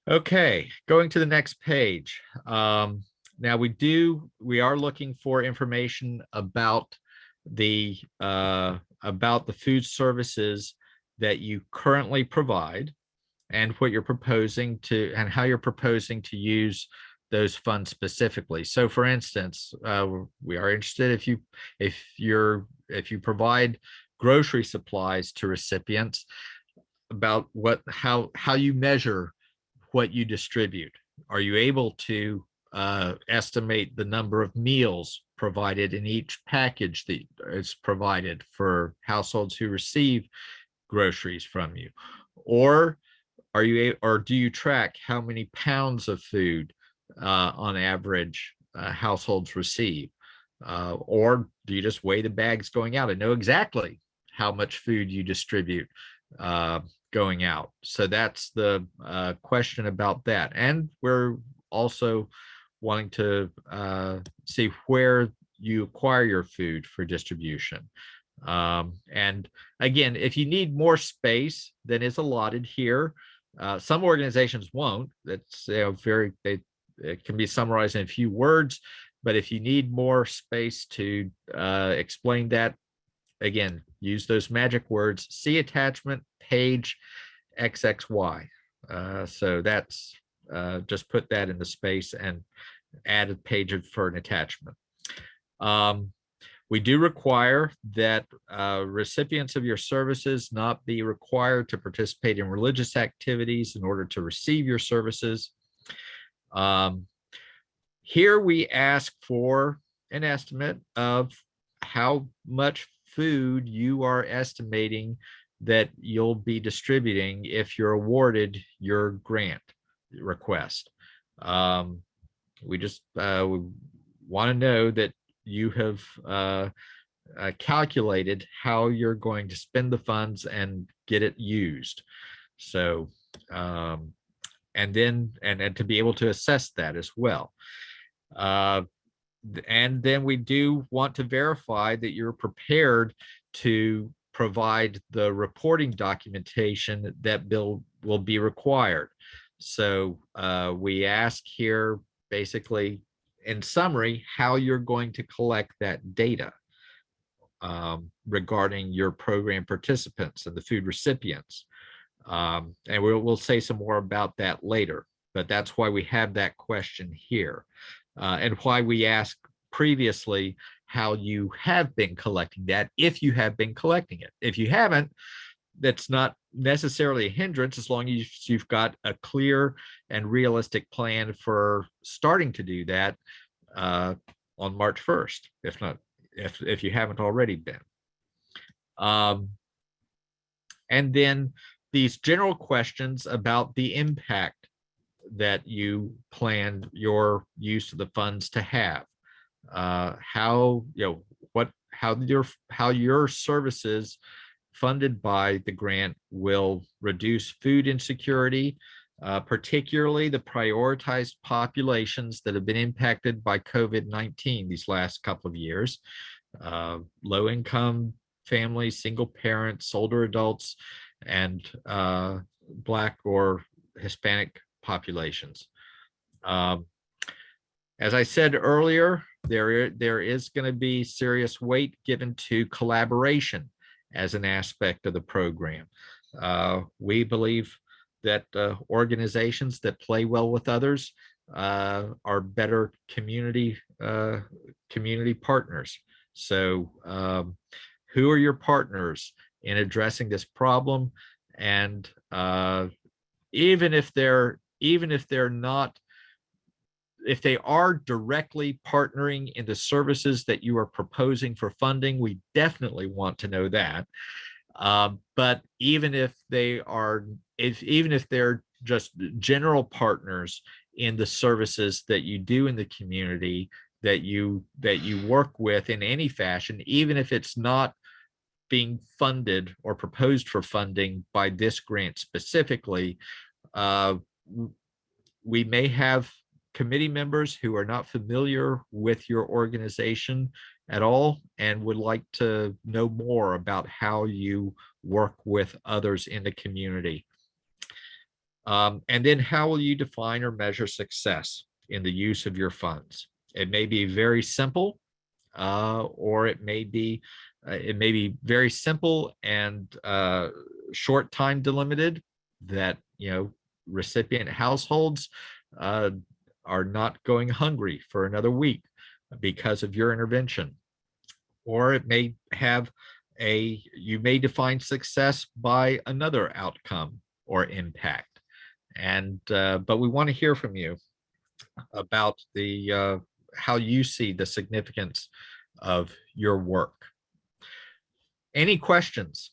Okay, going to the next page. Now we are looking for information about the food services that you currently provide and what you're proposing to and how you're proposing to use those funds specifically. So for instance, we are interested if you provide grocery supplies to recipients, about how you measure what you distribute. Are you able to estimate the number of meals provided in each package that is provided for households who receive groceries from you? Or do you track how many pounds of food on average households receive? Or do you just weigh the bags going out and know exactly how much food you distribute going out? So that's the question about that. And we're also wanting to see where you acquire your food for distribution. And again, if you need more space than is allotted here, some organizations won't. That's it can be summarized in a few words, but if you need more space to explain that, again, use those magic words, see attachment page XXY. So that's just put that in the space and add a page for an attachment. We do require that recipients of your services not be required to participate in religious activities in order to receive your services. Here we ask for an estimate of how much food you are estimating that you'll be distributing if you're awarded your grant request. We just we want to know that you have calculated how you're going to spend the funds and get it used. So, and to be able to assess that as well. And then we do want to verify that you're prepared to provide the reporting documentation that will be required. So we ask here, basically, in summary, how you're going to collect that data regarding your program participants and the food recipients. And we'll say some more about that later, but that's why we have that question here. And why we asked previously how you have been collecting that, if you have been collecting it. If you haven't, that's not necessarily a hindrance, as long as you've got a clear and realistic plan for starting to do that on March 1st, if you haven't already been. And then these general questions about the impact that you planned your use of the funds to have, how your services funded by the grant will reduce food insecurity, particularly the prioritized populations that have been impacted by COVID-19 these last couple of years, low-income families, single parents, older adults, and Black or Hispanic populations. As I said earlier, there is going to be serious weight given to collaboration as an aspect of the program. We believe that organizations that play well with others are better community partners. So who are your partners in addressing this problem? And even if they're not if they are directly partnering in the services that you are proposing for funding, we definitely want to know that. But even if they are, even if they're just general partners in the services that you do in the community, that you work with in any fashion, even if it's not being funded or proposed for funding by this grant specifically, we may have committee members who are not familiar with your organization at all and would like to know more about how you work with others in the community. And then how will you define or measure success in the use of your funds? It may be very simple, or it may be very simple and short time delimited, that recipient households are not going hungry for another week because of your intervention. Or it may have you may define success by another outcome or impact. And but we want to hear from you about the how you see the significance of your work. Any questions?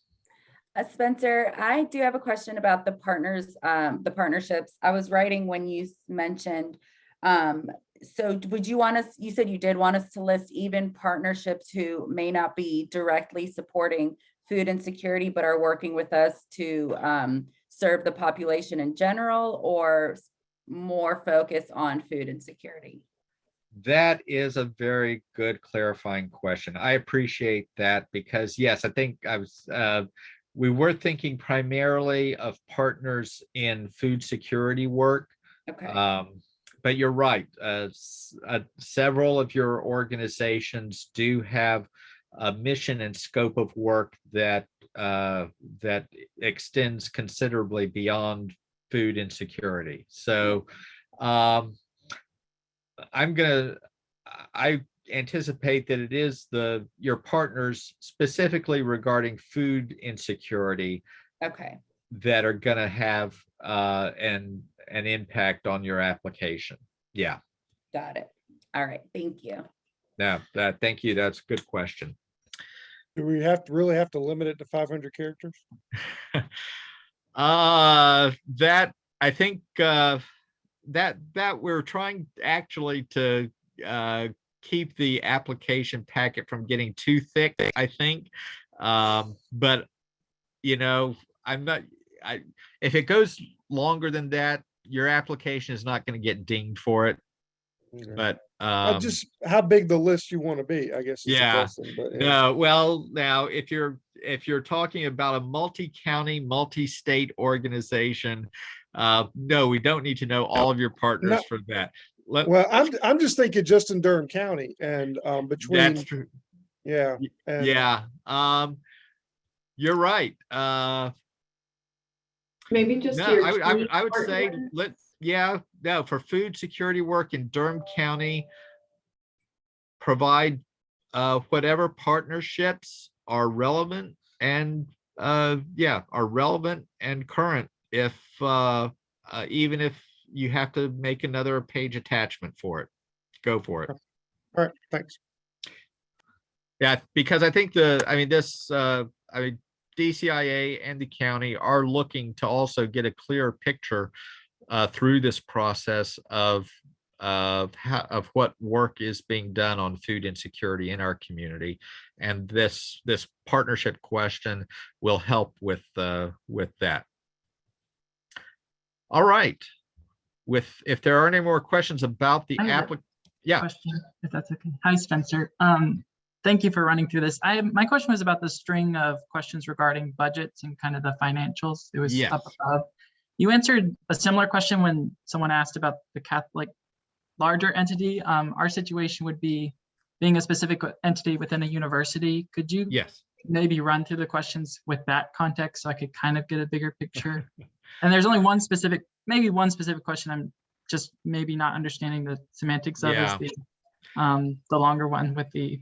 Spencer, I do have a question about the partnerships. I was writing when you mentioned, so would you want us, you said you did want us to list even partnerships who may not be directly supporting food insecurity, but are working with us to serve the population in general, or more focus on food insecurity? That is a very good clarifying question. I appreciate that, because yes, I think we were thinking primarily of partners in food security work. Okay. But you're right. Several of your organizations do have a mission and scope of work that that extends considerably beyond food insecurity. So I anticipate that it is your partners specifically regarding food insecurity, okay, that are going to have an impact on your application. Yeah. Got it. All right. Thank you. Yeah. Thank you. That's a good question. Do we really have to limit it to 500 characters? That I think that we're trying actually to keep the application packet from getting too thick, I think. But I'm not. If it goes longer than that, your application is not going to get dinged for it. Okay. But just how big the list you want to be, I guess. Is the question, but, yeah. No. Well, now if you're talking about a multi-county, multi-state organization, no, we don't need to know all of your partners for that. Well, I'm just thinking just in Durham County and between. That's true. Yeah. And, yeah. You're right. Maybe just No, your I would say partner. for food security work in Durham County, provide whatever partnerships are relevant and are relevant and current, if even if you have to make another page attachment for it, go for it. All right, thanks. Yeah, because I think DCIA and the county are looking to also get a clearer picture through this process of what work is being done on food insecurity in our community, and this partnership question will help with that. All right. If there are any more questions about the application, yeah. Question, if that's okay. Hi, Spencer. Thank you for running through this. My question was about the string of questions regarding budgets and kind of the financials. It was up above. You answered a similar question when someone asked about the Catholic larger entity. Our situation would be being a specific entity within a university. Could you maybe run through the questions with that context so I could kind of get a bigger picture? And there's only one specific question I'm just maybe not understanding the semantics of, is the longer one with the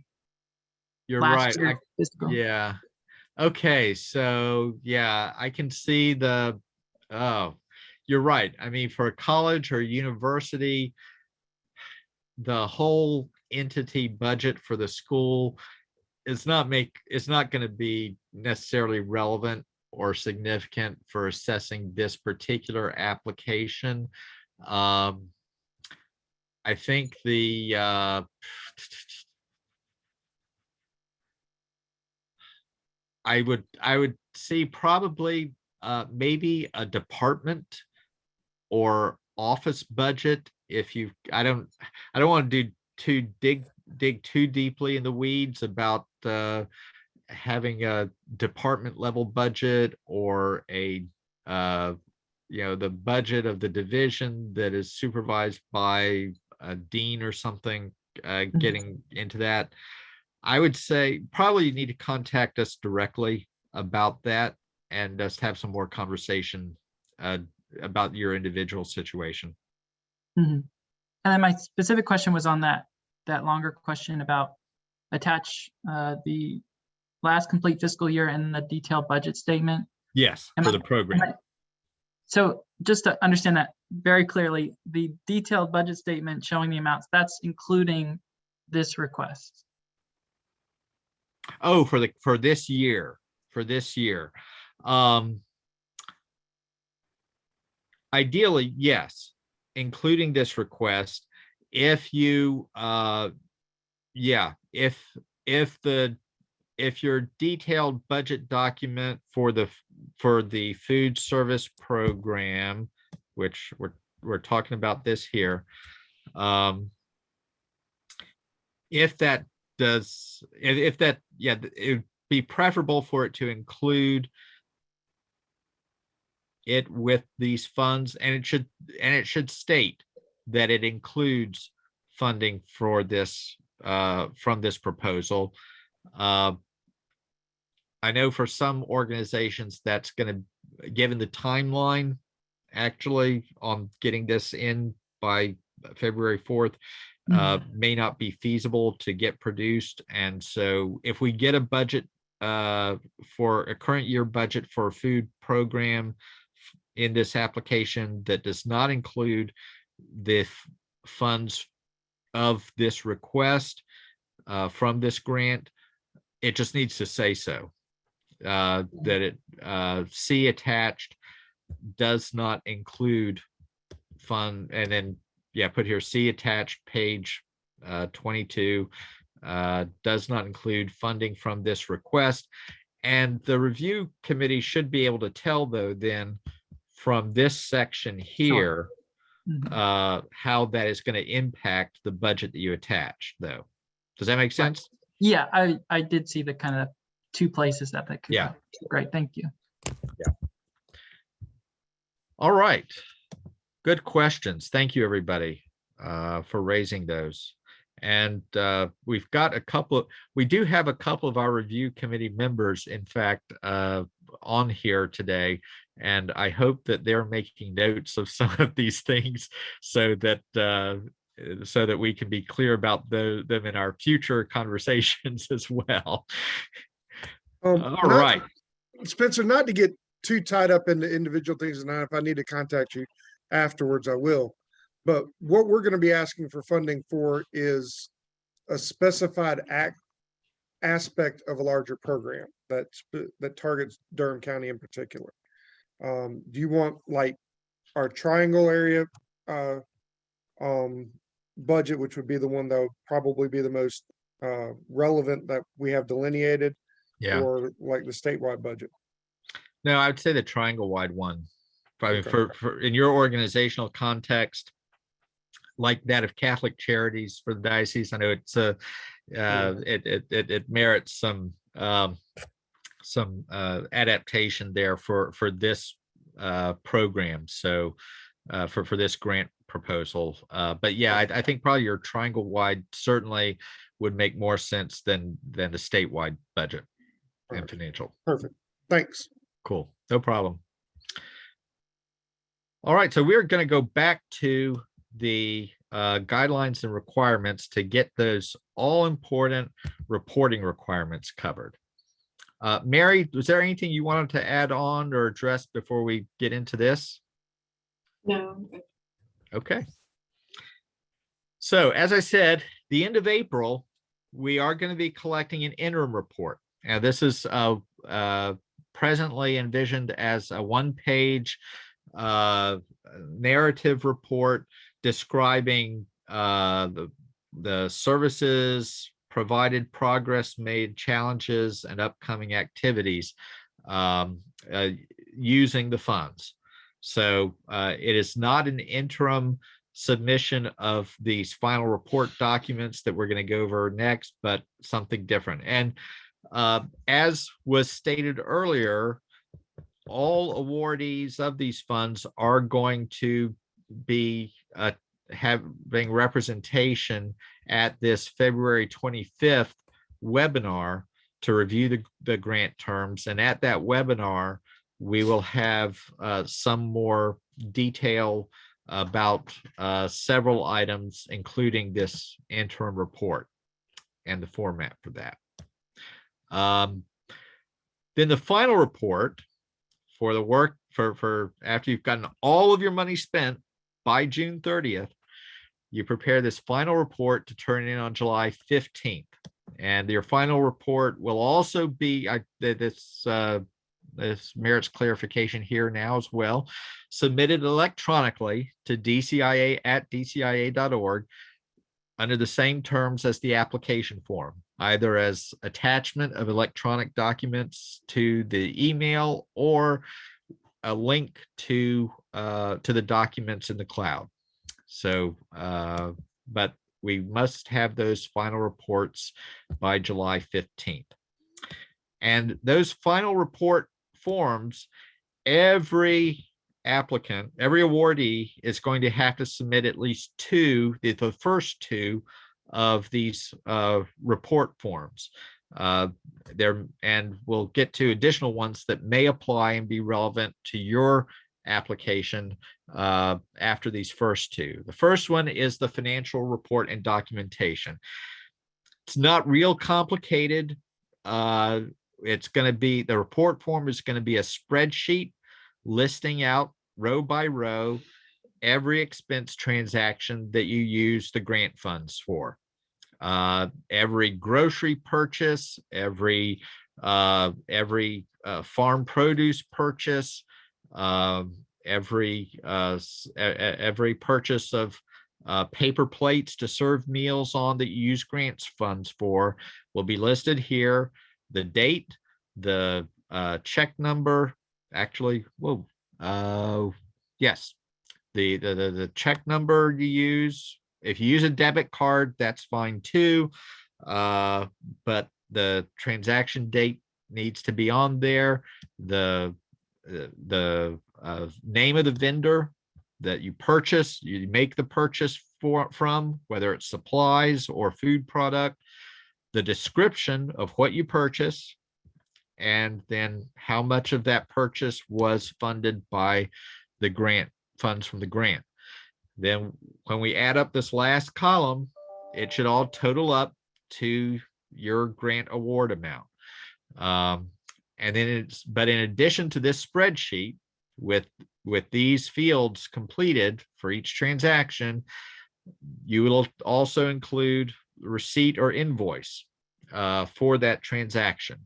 You're right. Yeah. Okay. So yeah, I can see you're right. I mean, for a college or university, the whole entity budget for the school is not going to be necessarily relevant or significant for assessing this particular application. I think I would see probably maybe a department or office budget. If you, I don't want to dig too deeply in the weeds about having a department level budget or a the budget of the division that is supervised by a dean or something, getting into that. I would say probably you need to contact us directly about that and just have some more conversation about your individual situation. And then my specific question was on that longer question about attach the last complete fiscal year and the detailed budget statement. Yes, for the program. So just to understand that very clearly, the detailed budget statement showing the amounts, that's including this request. Oh, for this year. Ideally, yes, including this request. If you if your detailed budget document for the food service program, which we're talking about this here, it would be preferable for it to include it with these funds, and it should state that it includes funding for this from this proposal. I know for some organizations that's going to, given the timeline actually on getting this in by February 4th, may not be feasible to get produced. And so if we get a budget for a current year budget for a food program in this application that does not include the funds of this request from this grant, it just needs to say so. That it C attached does not include fund, and then put here C attached page 22 does not include funding from this request. And the review committee should be able to tell, though, then from this section here, how that is going to impact the budget that you attach, though. Does that make sense? Yeah, I did see the kind of two places that could go. Great, thank you. Yeah. All right. Good questions. Thank you, everybody, for raising those. And we do have a couple of our review committee members, in fact, on here today. And I hope that they're making notes of some of these things so that we can be clear about them in our future conversations as well. All right. Spencer, not to get too tied up into individual things, and if I need to contact you afterwards, I will. But what we're going to be asking for funding for is a specified aspect of a larger program that targets Durham County in particular. Do you want like our triangle area budget, which would be the one that would probably be the most relevant that we have delineated, or like the statewide budget? No, I would say the triangle-wide one. Probably for in your organizational context, like that of Catholic Charities for the diocese. I know it's it merits some adaptation there for this program. So for this grant proposal, but yeah, I think probably your triangle-wide certainly would make more sense than the statewide budget and financial. Perfect. Thanks. Cool. No problem. All right, so we're going to go back to the guidelines and requirements to get those all important reporting requirements covered. Mary, was there anything you wanted to add on or address before we get into this? No. Okay. So as I said, the end of April, we are going to be collecting an interim report. Now, this is presently envisioned as a one-page narrative report describing the services provided, progress made, challenges, and upcoming activities using the funds. So it is not an interim submission of these final report documents that we're going to go over next, but something different. And as was stated earlier, all awardees of these funds are going to be having representation at this February 25th webinar to review the grant terms. And at that webinar, we will have some more detail about several items, including this interim report and the format for that. Then the final report for the work for after you've gotten all of your money spent by June 30th, you prepare this final report to turn in on July 15th. And your final report will also be, this merits clarification here now as well, submitted electronically to dcia@dcia.org under the same terms as the application form, either as attachment of electronic documents to the email or a link to the documents in the cloud. So, but we must have those final reports by July 15th. And those final report forms, every applicant, every awardee is going to have to submit at least two, the first two of these report forms. And we'll get to additional ones that may apply and be relevant to your application after these first two. The first one is the financial report and documentation. It's not real complicated. It's going to be, the report form is going to be a spreadsheet listing out row by row every expense transaction that you use the grant funds for. Every grocery purchase, every farm produce purchase, every purchase of paper plates to serve meals on that you use grants funds for will be listed here. The date, the check number, actually, yes, the check number you use. If you use a debit card, that's fine too. But the transaction date needs to be on there. The name of the vendor that you purchase, you make the purchase from, whether it's supplies or food product, the description of what you purchase, and then how much of that purchase was funded by the grant funds from the grant. Then when we add up this last column, it should all total up to your grant award amount. And then but in addition to this spreadsheet with these fields completed for each transaction, you will also include receipt or invoice for that transaction.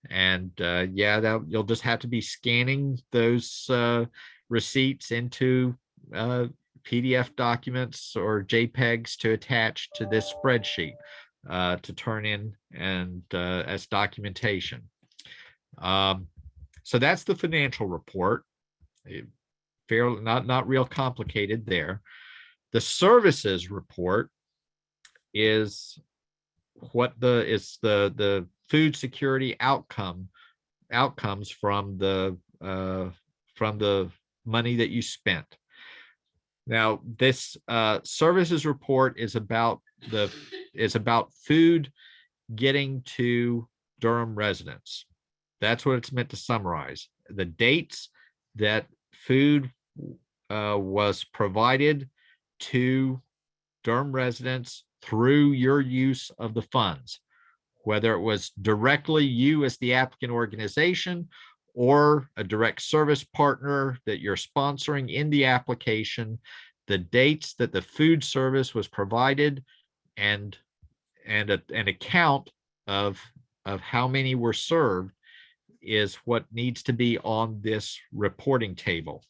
And you'll just have to be scanning those receipts into PDF documents or JPEGs to attach to this spreadsheet to turn in and as documentation. So that's the financial report. Fairly not real complicated there. The services report is the food security outcomes from the money that you spent. Now, this services report is about food getting to Durham residents. That's what it's meant to summarize. The dates that food was provided to Durham residents through your use of the funds, whether it was directly you as the applicant organization or a direct service partner that you're sponsoring in the application the dates that the food service was provided, and an account of how many were served is what needs to be on this reporting table.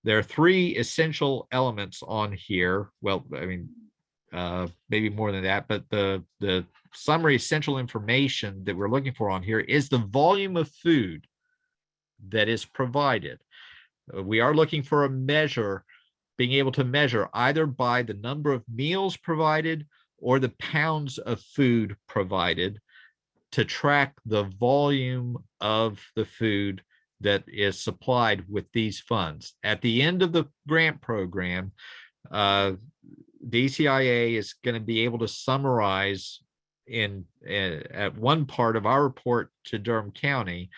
There are three essential elements on here. Well, I mean, maybe more than that, but the summary essential information that we're looking for on here is the volume of food that is provided. We are looking for a measure, being able to measure either by the number of meals provided or the pounds of food provided to track the volume of the food that is supplied with these funds. At the end of the grant program, DCIA is going to be able to summarize at one part of our report to Durham County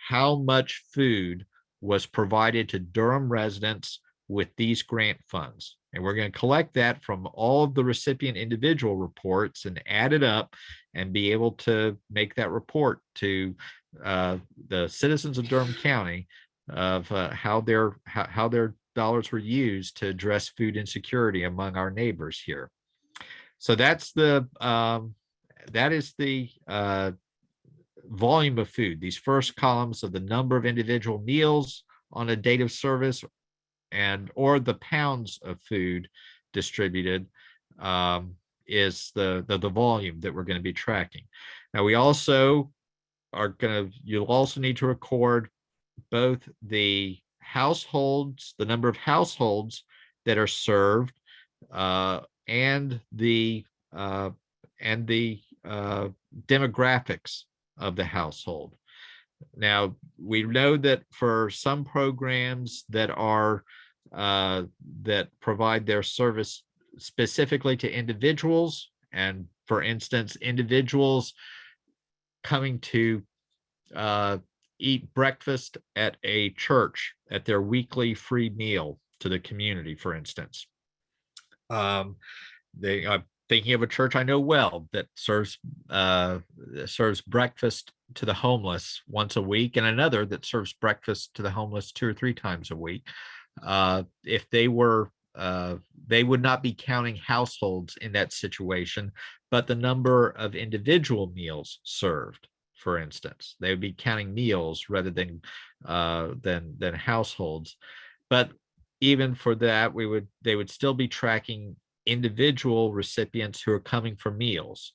how much food was provided to Durham residents with these grant funds. And we're going to collect that from all of the recipient individual reports and add it up and be able to make that report to the citizens of Durham County of how their dollars were used to address food insecurity among our neighbors here. So that's that is the volume of food. These first columns of the number of individual meals on a date of service or the pounds of food distributed is the volume that we're going to be tracking. Now we also you'll also need to record both the households, the number of households that are served, and the demographics of the household. Now, we know that for some programs that are that provide their service specifically to individuals, and for instance, individuals coming to eat breakfast at a church at their weekly free meal to the community, for instance. I'm thinking of a church I know well that serves breakfast to the homeless once a week, and another that serves breakfast to the homeless 2 or 3 times a week. If they were, they would not be counting households in that situation, but the number of individual meals served, for instance. They would be counting meals rather than households. But even for that, they would still be tracking individual recipients who are coming for meals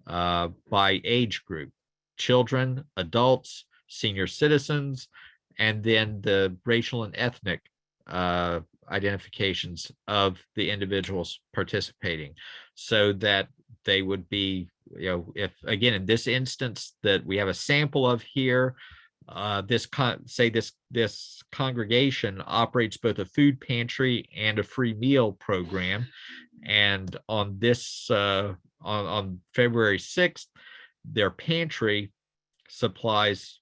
by age group: children, adults, senior citizens, and then the racial and ethnic identifications of the individuals participating, so that they would be, if again in this instance that we have a sample of here, this congregation operates both a food pantry and a free meal program, and on this on February 6th, their pantry supplies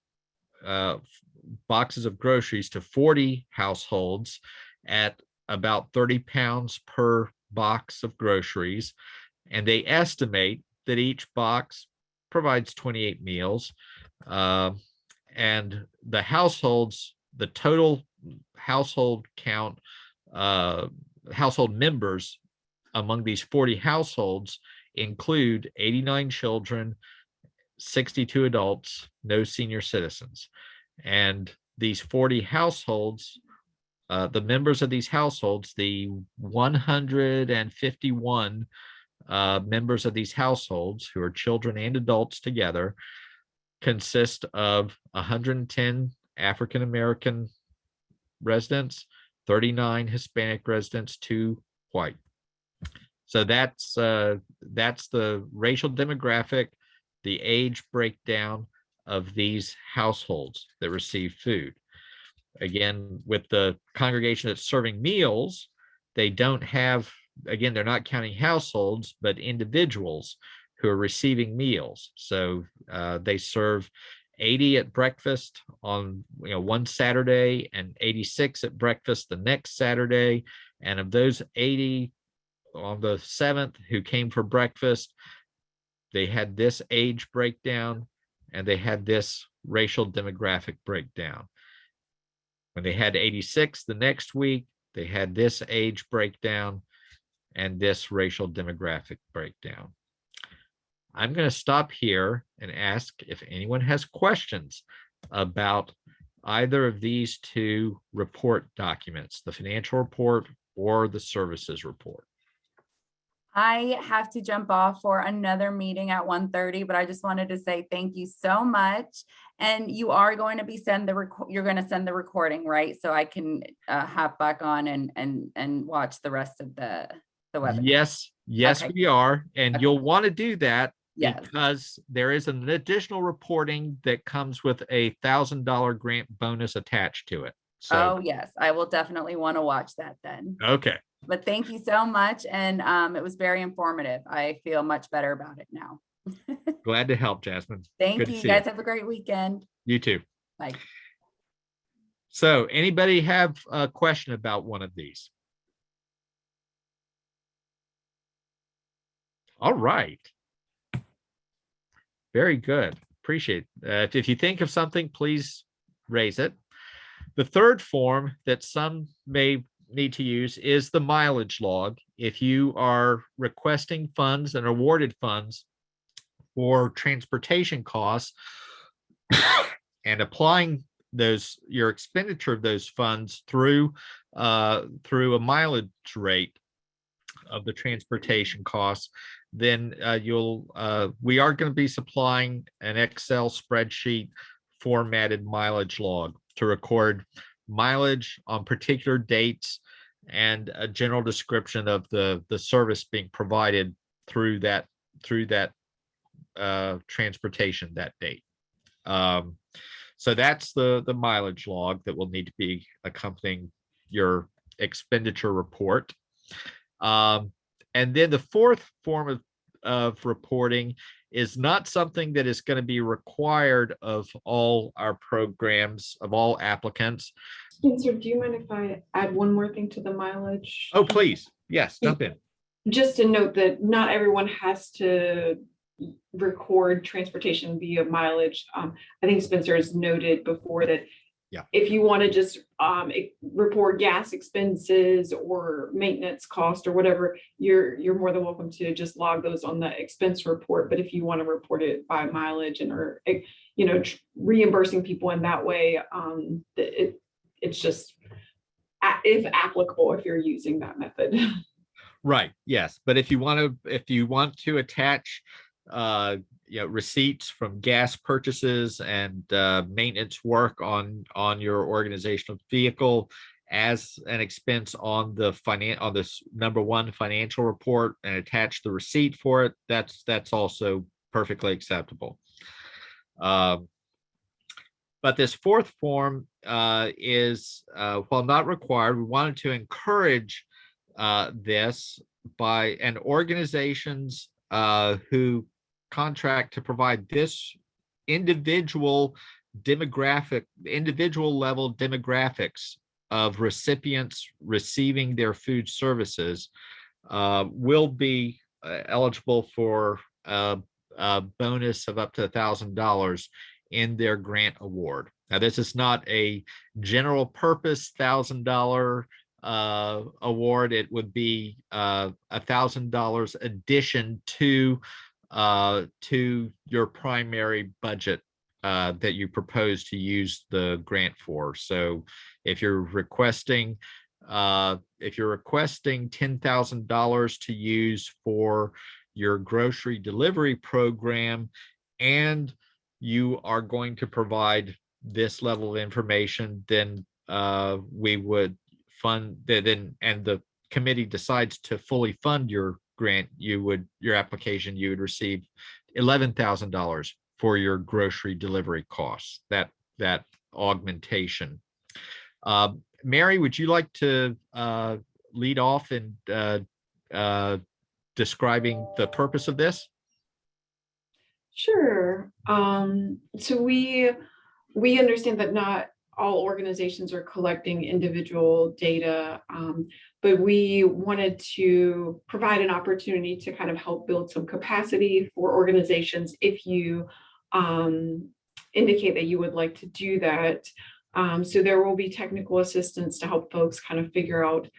boxes of groceries to 40 households at about 30 pounds per box of groceries, and they estimate that each box provides 28 meals. And the households, the total household count, household members among these 40 households include 89 children, 62 adults, no senior citizens. And these 40 households, the members of these households, the 151 members of these households, who are children and adults together, consist of 110 African American residents, 39 Hispanic residents, 2 white. So that's the racial demographic, the age breakdown of these households that receive food. Again, with the congregation that's serving meals, they don't have, again, they're not counting households, but individuals who are receiving meals. So they serve 80 at breakfast on one Saturday and 86 at breakfast the next Saturday. And of those 80 on the 7th who came for breakfast, they had this age breakdown and they had this racial demographic breakdown. When they had 86 the next week, They had this age breakdown and this racial demographic breakdown. I'm going to stop here and ask if anyone has questions about either of these two report documents, the financial report or the services report. I have to jump off for another meeting at 1:30, but I just wanted to say thank you so much. And you are going to be you're going to send the recording, right? So I can hop back on and watch the rest of the webinar. Yes, Okay. we are. And Okay. you'll want to do that Yes. because there is an additional reporting that comes with a $1,000 grant bonus attached to it. So, Oh, yes, I will definitely want to watch that then. okay. But thank you so much. And it was very informative. I feel much better about it now. Glad to help, Jasmine. Thank Good to you. see Guys have a great weekend. You too. Bye. So anybody have a question about one of these? All right. Very good. Appreciate it. If you think of something, please raise it. The third form that some may need to use is the mileage log. If you are requesting funds and awarded funds for transportation costs and applying your expenditure of those funds through a mileage rate of the transportation costs, then we are going to be supplying an Excel spreadsheet formatted mileage log to record mileage on particular dates and a general description of the service being provided through that transportation that date. So that's the mileage log that will need to be accompanying your expenditure report. And then the fourth form of reporting is not something that is going to be required of all our programs, of all applicants. Spencer, do you mind if I add one more thing to the mileage? Oh, please. Yes, jump in. Just to note that not everyone has to record transportation via mileage. I think Spencer has noted before that if you want to just report gas expenses or maintenance cost or whatever, you're more than welcome to just log those on the expense report. But if you want to report it by mileage and or reimbursing people in that way, it's just if applicable if you're using that method. Right. Yes, but if you want to attach receipts from gas purchases and maintenance work on your organizational vehicle as an expense on this number one financial report and attach the receipt for it, that's also perfectly acceptable. But this fourth form is while not required, we wanted to encourage this by organizations who contract to provide this individual level demographics of recipients receiving their food services will be eligible for a bonus of up to $1,000 in their grant award. Now, this is not a general purpose $1,000 award. It would be $1,000 addition to your primary budget that you propose to use the grant for. So if you're requesting $10,000 to use for your grocery delivery program, and you are going to provide this level of information, then we would fund then, and the committee decides to fully fund your grant, your application, you would receive $11,000 for your grocery delivery costs, that augmentation. Mary, would you like to lead off in describing the purpose of this? Sure. So we understand that not all organizations are collecting individual data, but we wanted to provide an opportunity to kind of help build some capacity for organizations if you indicate that you would like to do that. So there will be technical assistance to help folks kind of figure out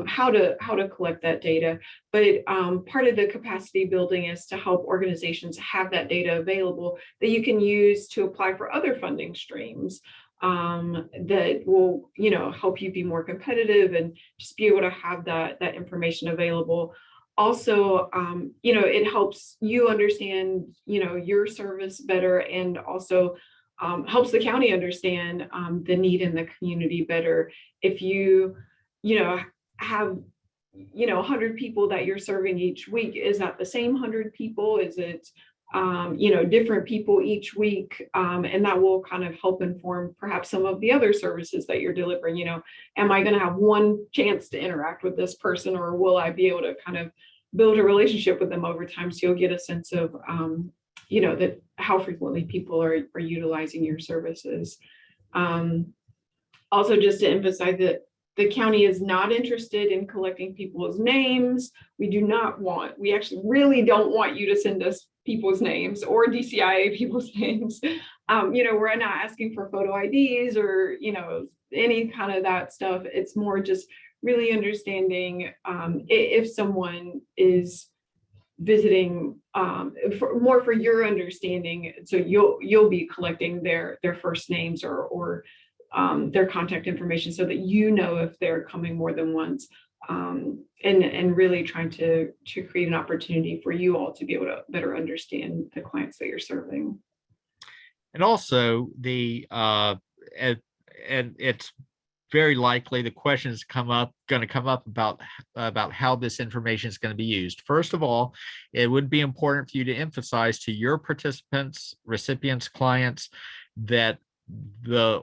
how to collect that data. But part of the capacity building is to help organizations have that data available that you can use to apply for other funding streams that will, help you be more competitive and just be able to have that information available. Also, it helps you understand, your service better, and also helps the county understand the need in the community better. If you, have 100 people that you're serving each week, is that the same 100 people? Is it different people each week? And that will kind of help inform perhaps some of the other services that you're delivering. Am I going to have one chance to interact with this person, or will I be able to kind of build a relationship with them over time? So you'll get a sense of that how frequently people are utilizing your services. Also, just to emphasize that the county is not interested in collecting people's names. We actually really don't want you to send us people's names or DCIA people's names. We're not asking for photo IDs or, any kind of that stuff. It's more just really understanding if someone is visiting for your understanding. So you'll be collecting their first names or their contact information, so that if they're coming more than once, and really trying to create an opportunity for you all to be able to better understand the clients that you're serving. And also and it's very likely the questions going to come up about how this information is going to be used. First of all, it would be important for you to emphasize to your participants, recipients, clients, that the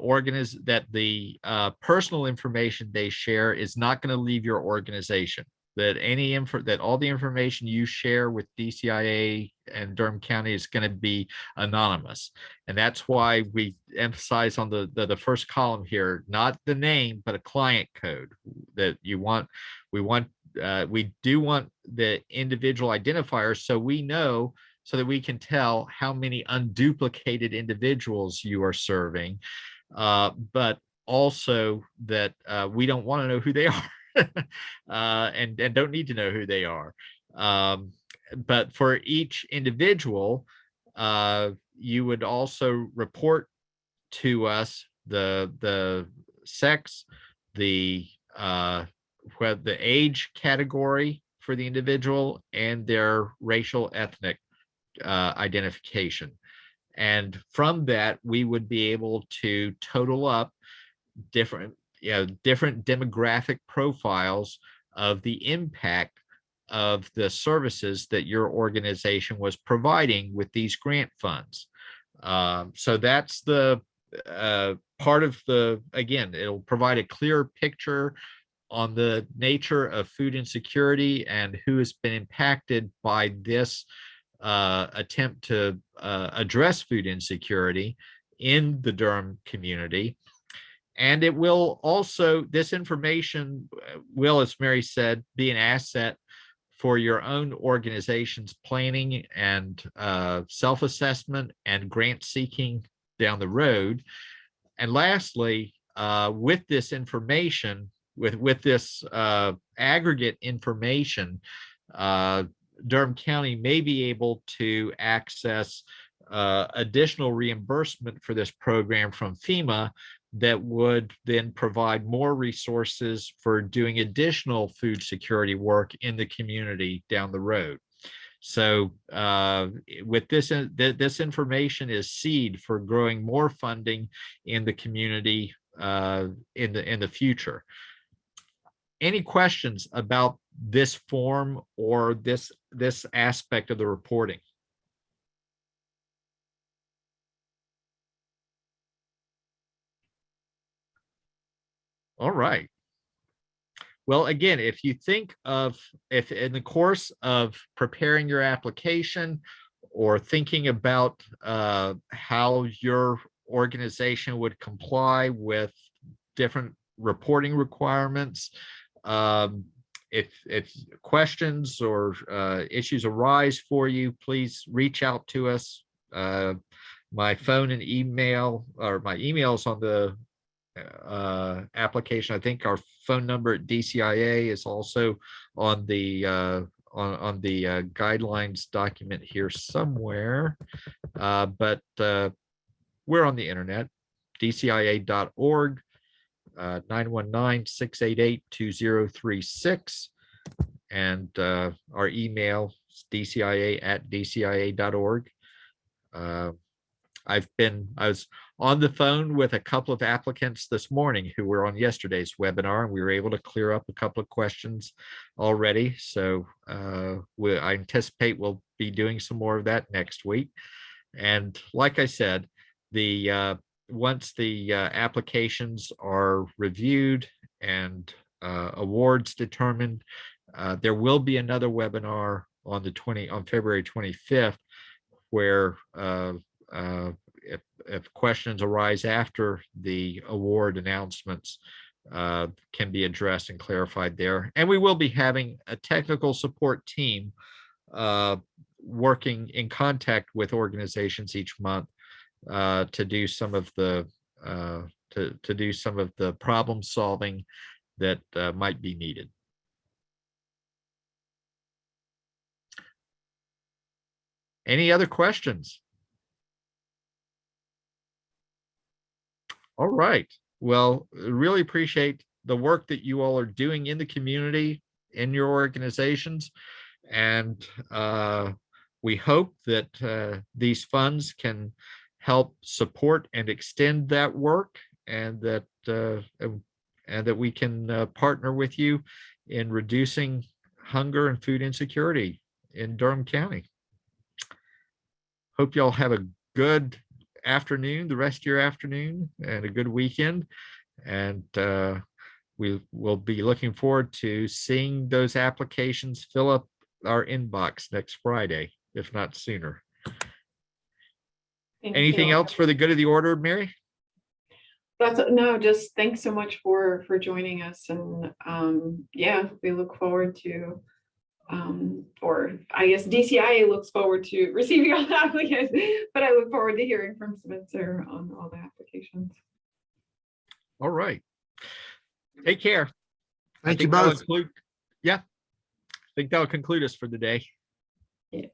personal information they share is not going to leave your organization. That all the information you share with DCIA and Durham County is going to be anonymous, and that's why we emphasize on the first column here, not the name, but a client code that you want. We do want the individual identifiers, so that we can tell how many unduplicated individuals you are serving, but also that we don't want to know who they are. And don't need to know who they are. But for each individual, you would also report to us the sex, the age category for the individual, and their racial ethnic identification. And from that, we would be able to total up different demographic profiles of the impact of the services that your organization was providing with these grant funds. So that's the part of it'll provide a clear picture on the nature of food insecurity and who has been impacted by this attempt to address food insecurity in the Durham community. And it will also, this information will, as Mary said, be an asset for your own organization's planning and self-assessment and grant seeking down the road. And lastly, with this information, with this aggregate information, Durham County may be able to access additional reimbursement for this program from FEMA that would then provide more resources for doing additional food security work in the community down the road. So with this information is seed for growing more funding in the community in the future. Any questions about this form or this aspect of the reporting? All right. Well, again, if in the course of preparing your application or thinking about how your organization would comply with different reporting requirements, if questions or issues arise for you, please reach out to us. My phone and email, or my email's on the application. I think our phone number at DCIA is also on the guidelines document here somewhere. But we're on the internet, dcia.org, 919-688-2036. And our email is dcia@dcia.org. I was on the phone with a couple of applicants this morning who were on yesterday's webinar, and we were able to clear up a couple of questions already. So I anticipate we'll be doing some more of that next week. And like I said, once the applications are reviewed and awards determined, there will be another webinar on February 25th, where if questions arise after the award announcements, can be addressed and clarified there. And we will be having a technical support team working in contact with organizations each month to do some of the problem solving that might be needed. Any other questions? All right. Well, really appreciate the work that you all are doing in the community, in your organizations. And we hope that these funds can help support and extend that work, and that we can partner with you in reducing hunger and food insecurity in Durham County. Hope y'all have a good afternoon, the rest of your afternoon, and a good weekend. And we will be looking forward to seeing those applications fill up our inbox next Friday, if not sooner. Anything else for the good of the order, Mary? No, just thanks so much for joining us. And yeah, we look forward to, or I guess DCIA looks forward to receiving all the applicants, but I look forward to hearing from Spencer on all the applications. All right. Take care. Thank you both. Yeah, I think that'll conclude us for the day. Yeah.